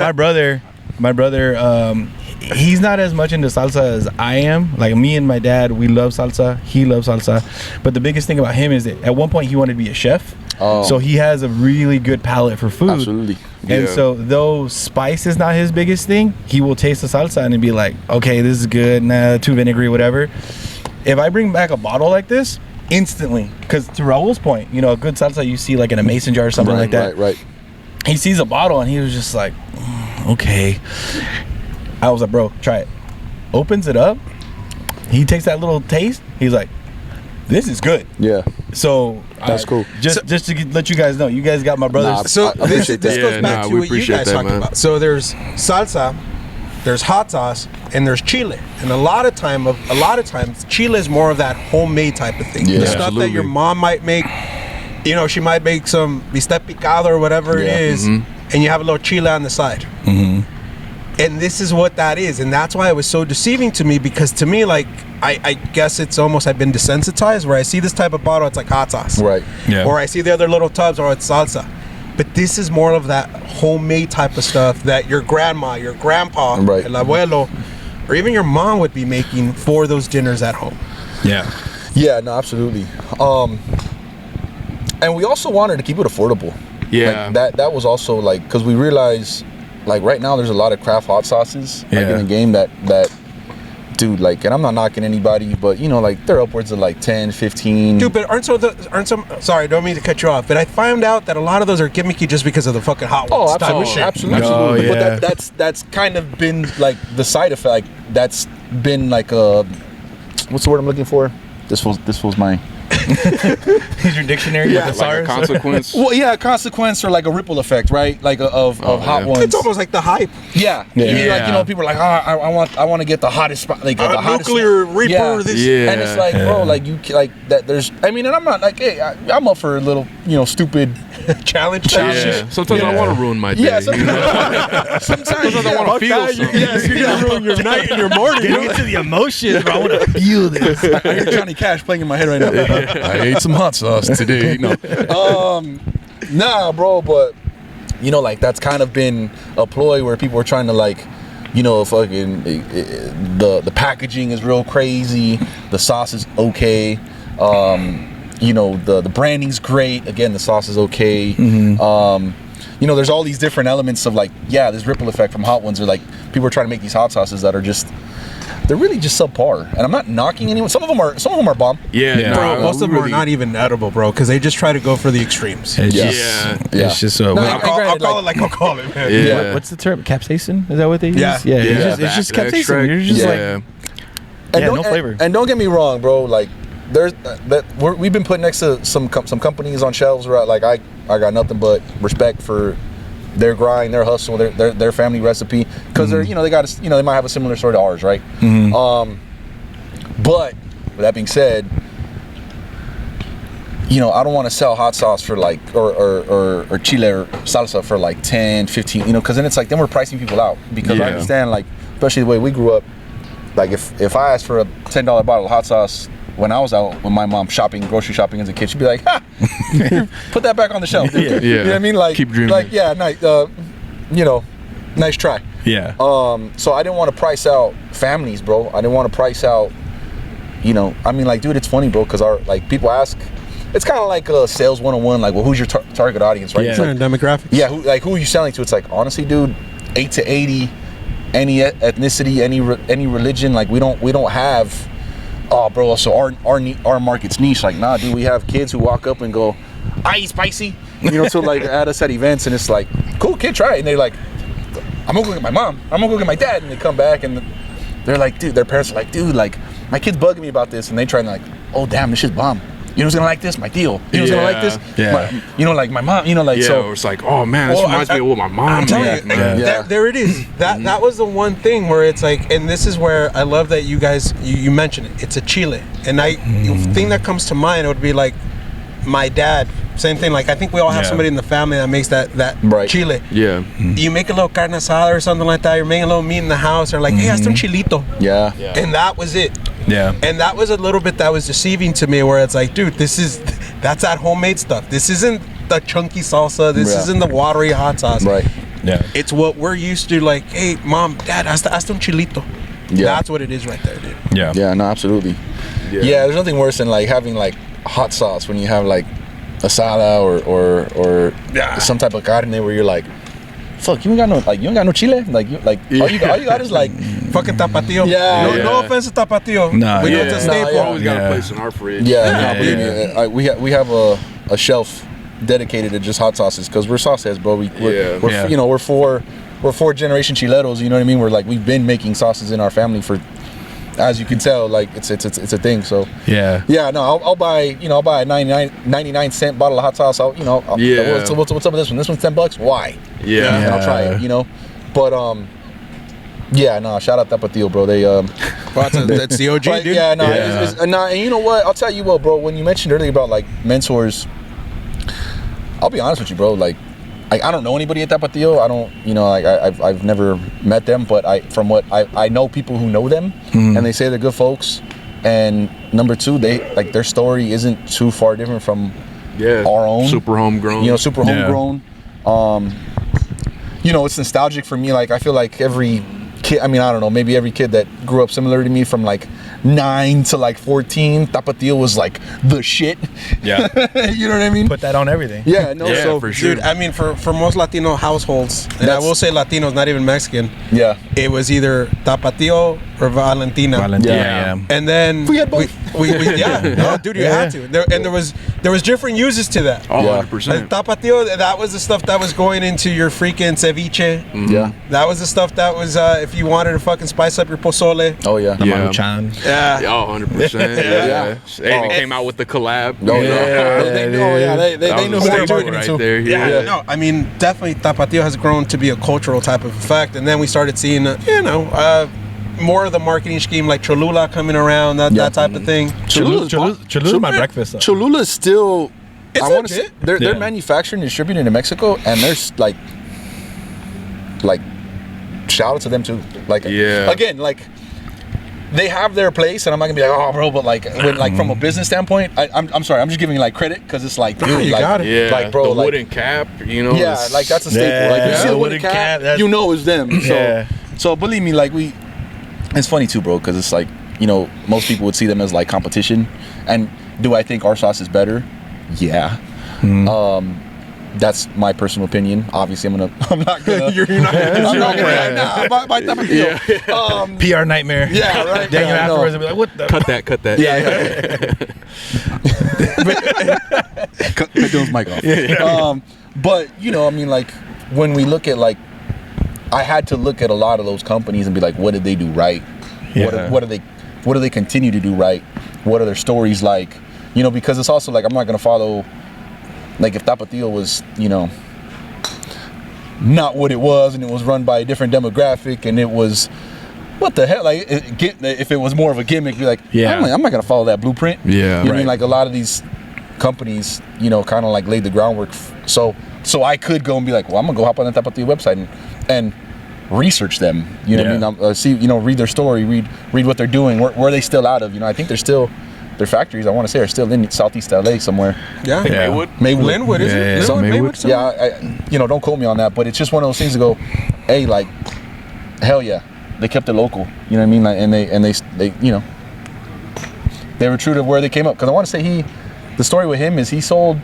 my brother, he's not as much into salsa as I am. Like me and my dad, we love salsa. He loves salsa. But the biggest thing about him is that at one point he wanted to be a chef. Oh. So he has a really good palate for food. Absolutely. And Yeah. so though spice is not his biggest thing, he will taste the salsa and be like, okay, this is good, nah, too vinegary, whatever. If I bring back a bottle like this, instantly, because to Raul's point, you know, a good salsa you see like in a mason jar or something like that. Right. He sees a bottle and he was just like, okay. I was like, bro, try it. Opens it up. He takes that little taste. He's like, this is good. Yeah. So That's cool. Just to let you guys know, you guys got my brother's. So I appreciate this that. goes Yeah, back nah, to we what you appreciate guys that, talked man. about. So there's salsa, there's hot sauce, and there's chile. And a lot of times, chile is more of that homemade type of thing. Yeah, the stuff that your absolutely. mom might make. You know, she might make some bistec picado or whatever it is, and you have a little chile on the side. And this is what that is, and that's why it was so deceiving to me, because to me, like, I guess it's almost I've been desensitized where I see this type of bottle, it's like hot sauce. Right. Yeah. Or I see the other little tubs, or it's salsa. But this is more of that homemade type of stuff that your grandma, your grandpa, Right. el abuelo, or even your mom would be making for those dinners at home. Yeah. Yeah, no, absolutely. And we also wanted to keep it affordable. Yeah. Like, that was also like, because we realized, like, right now there's a lot of craft hot sauces like, Yeah. in the game that dude, like, and I'm not knocking anybody, but you know, like, they're upwards of like 10, 15. Dude, but aren't some? Sorry, don't mean to cut you off, but I found out that a lot of those are gimmicky just because of the fucking hot ones. Oh, type of absolutely, shit. absolutely. Oh, yeah. But that's kind of been like the side effect. Like, that's been like a, what's the word I'm looking for? This was my. Is your dictionary Yeah, with the like a SARS? consequence. Well, yeah, a consequence or like a ripple effect, right? Like of hot yeah. ones. It's almost like the hype. Yeah. Yeah. Like, you know, people are like, I want to get the hottest spot, like the hottest Nuclear Reaper. Yeah. This. Yeah. And it's like, bro, like you like that. There's, I mean, and I'm not like, hey, I'm up for a little, you know, stupid. Challenge. Yeah. Sometimes I want to ruin my day. Yeah. you know? Sometimes I want to feel something. Yes, you're gonna ruin your night and your morning. Get into the emotions, bro. I want to feel this. I hear Johnny Cash playing in my head right now. I ate some hot sauce today. No. Nah, bro, but you know, like that's kind of been a ploy where people are trying to like, you know, fucking the packaging is real crazy, the sauce is okay, you know, the branding's great. Again, the sauce is okay. You know, there's all these different elements of like, yeah, this ripple effect from hot ones are like people are trying to make these hot sauces that are just, they're really just subpar. And I'm not knocking anyone. Some of them are bomb. Yeah, Bro, nah, most of them really- are not even edible, bro, because they just try to go for the extremes. It's Yes. just, Yeah. it's just No, I'll call granted, it like I'll call it, man. Yeah. what's the term? Capsaicin? Is that what they use? Yeah. Yeah. Yeah, It's just the capsaicin. extract. You're just like, Yeah. And Yeah, don't- no flavor. And don't get me wrong, bro. Like, there's we've been put next to some companies on shelves where like I got nothing but respect for their grind, their hustle, their family recipe, because they're, you know, they might have a similar story to ours, right? But with that being said, you know, I don't want to sell hot sauce for like or chile or salsa for like 10, 15, you know, because then it's like then we're pricing people out, because I Yeah. understand, like, especially the way we grew up, like if I asked for a $10 bottle of hot sauce when I was out with my mom grocery shopping as a kid, she'd be like, ha, put that back on the shelf. Yeah. You know what I mean? Like, Keep dreaming. like, yeah, nice, you know, nice try. yeah. So I didn't want to price out families, bro. I didn't want to price out, you know, I mean, like, dude, it's funny, bro, because our, like, people ask, it's kind of like a sales 101, like, well, who's your target audience, right? Yeah. It's like, Demographics. yeah, who are you selling to? It's like, honestly, dude, 8 to 80, any ethnicity, any religion, like, we don't have, oh, bro, so our market's niche. Like, nah, dude, we have kids who walk up and go, I eat spicy, you know, to like at us at events, and it's like, cool, kid, try it. And they're like, I'm gonna go get my mom, I'm gonna go get my dad, and they come back and they're like, dude, their parents are like, dude, like, my kid's bugging me about this, and they try and like, oh damn, this shit's bomb. You know who's gonna like this? My tío. You know who's gonna like this? Yeah. You know, like my mom. You know, like so. It's like, oh man, this reminds me of what my mom I'm telling made, you, man. there it is. That was the one thing where it's like, and this is where I love that you guys you mentioned it. It's a chile, and the thing that comes to mind would be like my dad. Same thing. Like I think we all have somebody in the family that makes that chile. Yeah. You make a little carne asada or something like that. You're making a little meat in the house, or like, hey, haz un chilito. Yeah. And that was it. Yeah. And that was a little bit that was deceiving to me, where it's like, dude, that's that homemade stuff. This isn't the chunky salsa. This isn't the watery hot sauce. Right. Yeah. It's what we're used to. Like, hey, mom, dad, hasta un chilito. Yeah. That's what it is right there, dude. Yeah. Yeah. No, absolutely. Yeah. There's nothing worse than like having like hot sauce when you have like asada or some type of carne where you're like, fuck, you ain't got no chile. Like all you got is like fucking tapatio. Yeah. No offense to tapatio. Nah, We know it's a staple. We always got a place in our fridge. Yeah, no, believe me, we have a shelf dedicated to just hot sauces because we're sauce heads, bro. We're you know, we're four generation chileros. You know what I mean? We're like, we've been making sauces in our family for, as you can tell, like it's a thing. So Yeah. no, I'll buy a 99-cent bottle of hot sauce. What's up with this one? This one's $10. Why? Yeah. And I'll try it. You know, but shout out Tapatio, bro. They That's the OG, like, dude. yeah, no, and you know what? I'll tell you what, bro. When you mentioned earlier about like mentors, I'll be honest with you, bro. Like, I don't know anybody at Tapatio. I don't, you know, like I've never met them, but from what I know people who know them, and they say they're good folks. And number two, they like their story isn't too far different from our own. Super homegrown. You know, super homegrown. You know, it's nostalgic for me. Like I feel like every kid, I mean, I don't know, maybe every kid that grew up similar to me from like 9 to like 14, Tapatio was like the shit. Yeah. You know what I mean? Put that on everything. Yeah, no, Yeah, so for sure. Dude, I mean, for most Latino households, and I will say Latinos, not even Mexican, it was either Tapatio or Valentina. Yeah. And then we had both. No, dude, you had to. There was different uses to that. Oh, Yeah. 100%. Tapatio, that was the stuff that was going into your freaking ceviche. Yeah. That was the stuff that was if you wanted to fucking spice up your pozole. Oh yeah. Maruchan. Yeah. Oh, 100%. Yeah. They even came out with the collab. No, they know who they're staple marketing right to. there. Yeah, no, I mean, definitely Tapatio has grown to be a cultural type of effect, and then we started seeing, more of the marketing scheme like Cholula coming around, that type of thing. Cholula's my breakfast. Though. Cholula is still. It's I want to say legit. they're manufactured and distributed in Mexico, and there's like shout out to them too. Like again, like they have their place, and I'm not gonna be like, oh, bro, but like when like from a business standpoint, I'm sorry, I'm just giving you like credit because it's like, dude, you like, got it. Yeah, like bro, the like wooden cap, you know. yeah, like that's a staple. Like you see the wooden cap, you know it's them. So believe me, like it's funny too, bro, because it's like, you know, most people would see them as like competition. And do I think our sauce is better? Yeah. That's my personal opinion. Obviously, I'm not gonna. You're not gonna. By Tapatio. PR nightmare. Yeah, right. Daniel afterwards will be like, what the? Cut that. Yeah. Cut Dylan's mic off. But you know, I mean, like when we look at like, I had to look at a lot of those companies and be like, what did they do right? Yeah. What do they continue to do right? What are their stories like? You know, because it's also like I'm not gonna follow. Like if Tapatio was, you know, not what it was, and it was run by a different demographic, and it was, what the hell? Like, if it was more of a gimmick, be like, I'm not gonna follow that blueprint. Yeah, you know what I mean? Like a lot of these companies, you know, kind of like laid the groundwork. So I could go and be like, well, I'm gonna go hop on the Tapatio website and research them. You know what I mean? See, you know, read their story, read what they're doing. Where are they still out of? You know, I think they're still. Their factories, I want to say, are still in Southeast LA somewhere. Yeah. Maywood. Linwood, is it? Maywood. Yeah, you know, don't quote me on that, but it's just one of those things to go, hey, like, hell yeah, they kept it local. You know what I mean? Like, and they, you know, they were true to where they came up. Because I want to say the story with him is he sold,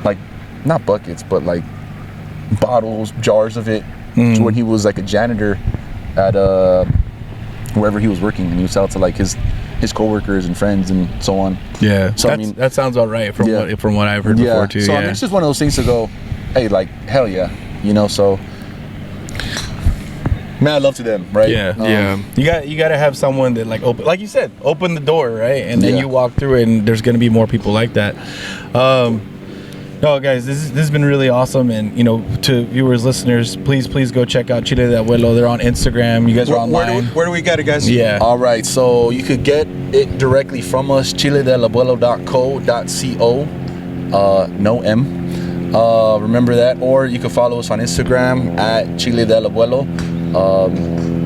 like, not buckets, but like bottles, jars of it, when he was like a janitor at wherever he was working, and he would sell it to like his coworkers and friends and so on. Yeah, so I mean, that sounds about right from what I've heard before too. So I mean, it's just one of those things to go, hey, like hell yeah, you know. So Man, I love to them, right? Yeah. You got to have someone that like you said, open the door, right? And then you walk through it, and there's going to be more people like that. No, guys, this has been really awesome, and to viewers, listeners, please go check out Chile Del Abuelo. They're on Instagram. You guys are online. Where do we get it, guys? Yeah. All right, so you could get it directly from us, chile-del-abuelo.co.co. No M. Remember that, or you can follow us on Instagram at Chile Del Abuelo.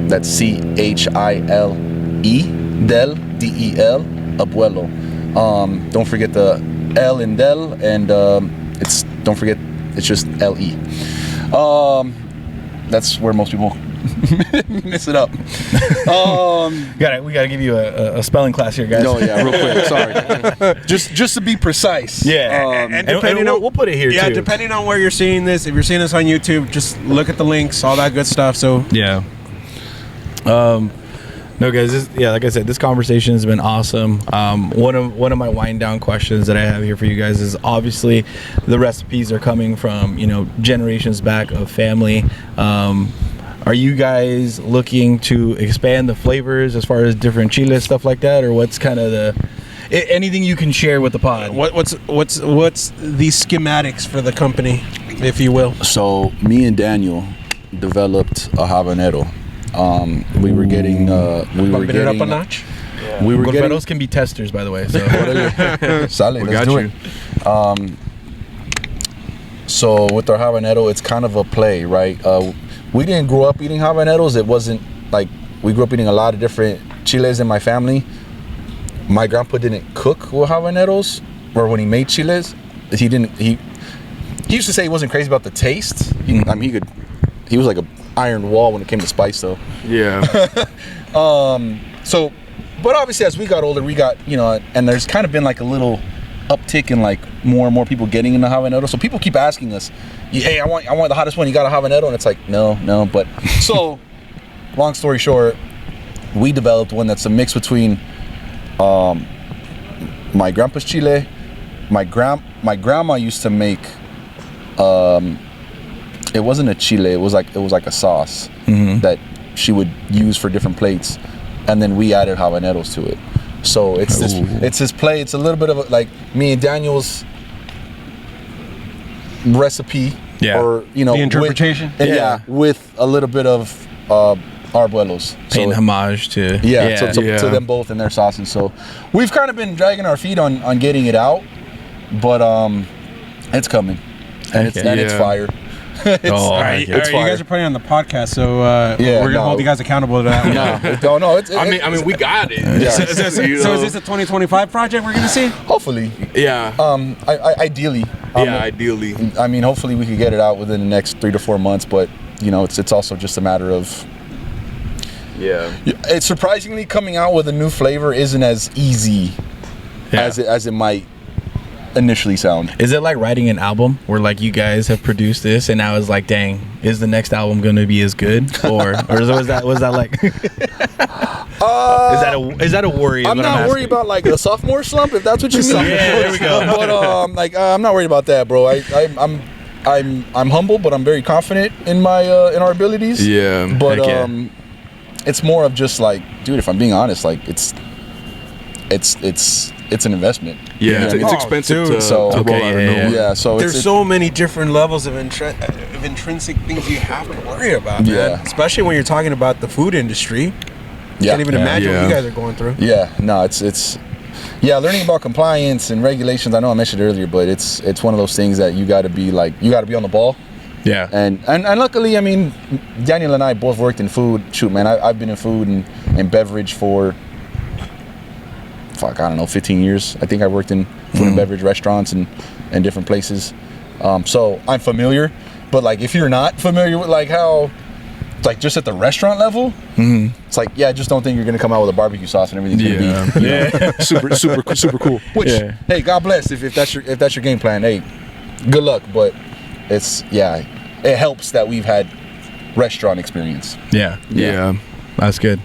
That's CHILE Del DEL Abuelo. Don't forget the L in Del, and don't forget it's just LE. That's where most people mess it up. We gotta give you a spelling class here, guys. No, yeah, real quick. Sorry. just to be precise. Yeah, and depending on, we'll put it here too. Yeah, depending on where you're seeing this. If you're seeing this on YouTube, just look at the links, all that good stuff. So yeah. No, guys. Like I said, this conversation has been awesome. One of my wind down questions that I have here for you guys is obviously the recipes are coming from generations back of family. Are you guys looking to expand the flavors as far as different chiles, stuff like that, or what's kind of anything you can share with the pod? What's the schematics for the company, if you will? So me and Daniel developed a habanero. We were getting Bumping it up a notch. Yeah. We were Golferos can be testers, by the way. So Salud, let's do it. So with our habanero, it's kind of a play, right? We didn't grow up eating habaneros. It wasn't like we grew up eating a lot of different chiles in my family. My grandpa didn't cook with habaneros, or when he made chiles, he used to say he wasn't crazy about the taste. He was like a iron wall when it came to spice, though. Yeah. But obviously as we got older, we got and there's kind of been like a little uptick in like more and more people getting into habanero. So people keep asking us, hey, I want the hottest one. You got a habanero? And it's like no. But so long story short, we developed one that's a mix between my grandpa's chile. My grandma used to make it wasn't a chile, it was like a sauce that she would use for different plates, and then we added habaneros to it. So it's this play. It's a little bit of like me and Daniel's recipe, or the interpretation, with a little bit of our abuelos, paying homage to to them both and their sauces. So we've kind of been dragging our feet on getting it out, but it's coming, and it's fire. All right, you guys are putting it on the podcast, so we're gonna hold you guys accountable to that. No, I mean, we got it. Yeah. So is this a 2025 project we're gonna see? Hopefully. Yeah. Ideally. Ideally. I mean, hopefully we could get it out within the next 3 to 4 months, but it's also just a matter of. Yeah. It's surprisingly coming out with a new flavor isn't as easy as it might initially sound. Is it like writing an album where like you guys have produced this and now it's like, dang, is the next album gonna be as good, or was that like is that a worry? I'm not worried about like a sophomore slump, if that's what you mean. Yeah, there we go. But I'm not worried about that, bro. I'm humble, but I'm very confident in my in our abilities. Yeah. But it's more of just like, dude, if I'm being honest, like it's an investment. Yeah, it's expensive to roll out a new one. Yeah, so there's so many different levels of intrinsic things you have to worry about, man. Especially when you're talking about the food industry. Can't even imagine what you guys are going through. Yeah, no, it's learning about compliance and regulations. I know I mentioned earlier, but it's one of those things that you got to be on the ball. Yeah. And luckily, I mean, Daniel and I both worked in food. Shoot, man, I've been in food and beverage for 15 years. I think I worked in food and beverage restaurants and different places. So I'm familiar, but like if you're not familiar with like how, like just at the restaurant level, it's like, I just don't think you're gonna come out with a barbecue sauce and everything's gonna be super cool. Which, hey, God bless if that's your game plan. Hey, good luck. But it helps that we've had restaurant experience. Yeah. That's good.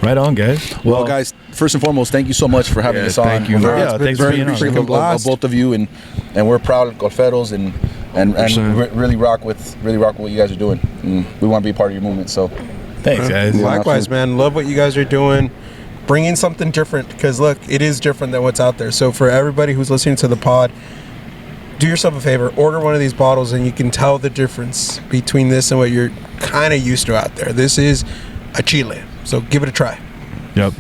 Right on, guys. Well, guys, first and foremost, thank you so much for having us on. Thank you. Thanks for being on. Of both of you, and we're proud Golferos, and and really rock with what you guys are doing. We want to be a part of your movement. So, thanks, guys. Likewise, man. Love what you guys are doing. Bringing something different, because look, it is different than what's out there. So for everybody who's listening to the pod, do yourself a favor, order one of these bottles, and you can tell the difference between this and what you're kind of used to out there. This is a Chile, so give it a try. Yep.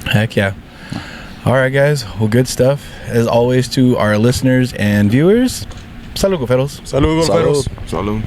Heck yeah. All right, guys. Well, good stuff. As always, to our listeners and viewers, Salud Golferos. Salud Golferos. Salud.